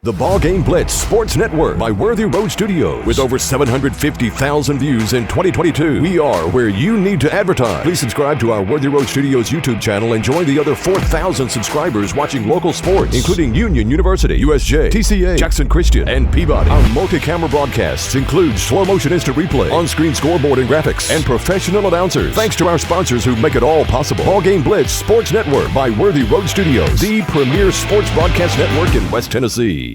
The Ball Game Blitz Sports Network by Worthy Road Studios. With over 750,000 views in 2022, we are where you need to advertise. Please subscribe to our Worthy Road Studios YouTube channel and join the other 4,000 subscribers watching local sports, including Union University, USJ, TCA, Jackson Christian, and Peabody. Our multi-camera broadcasts include slow motion instant replay, on-screen scoreboard and graphics, and professional announcers. Thanks to our sponsors who make it all possible. Ball Game Blitz Sports Network by Worthy Road Studios, the premier sports broadcast network in West Tennessee.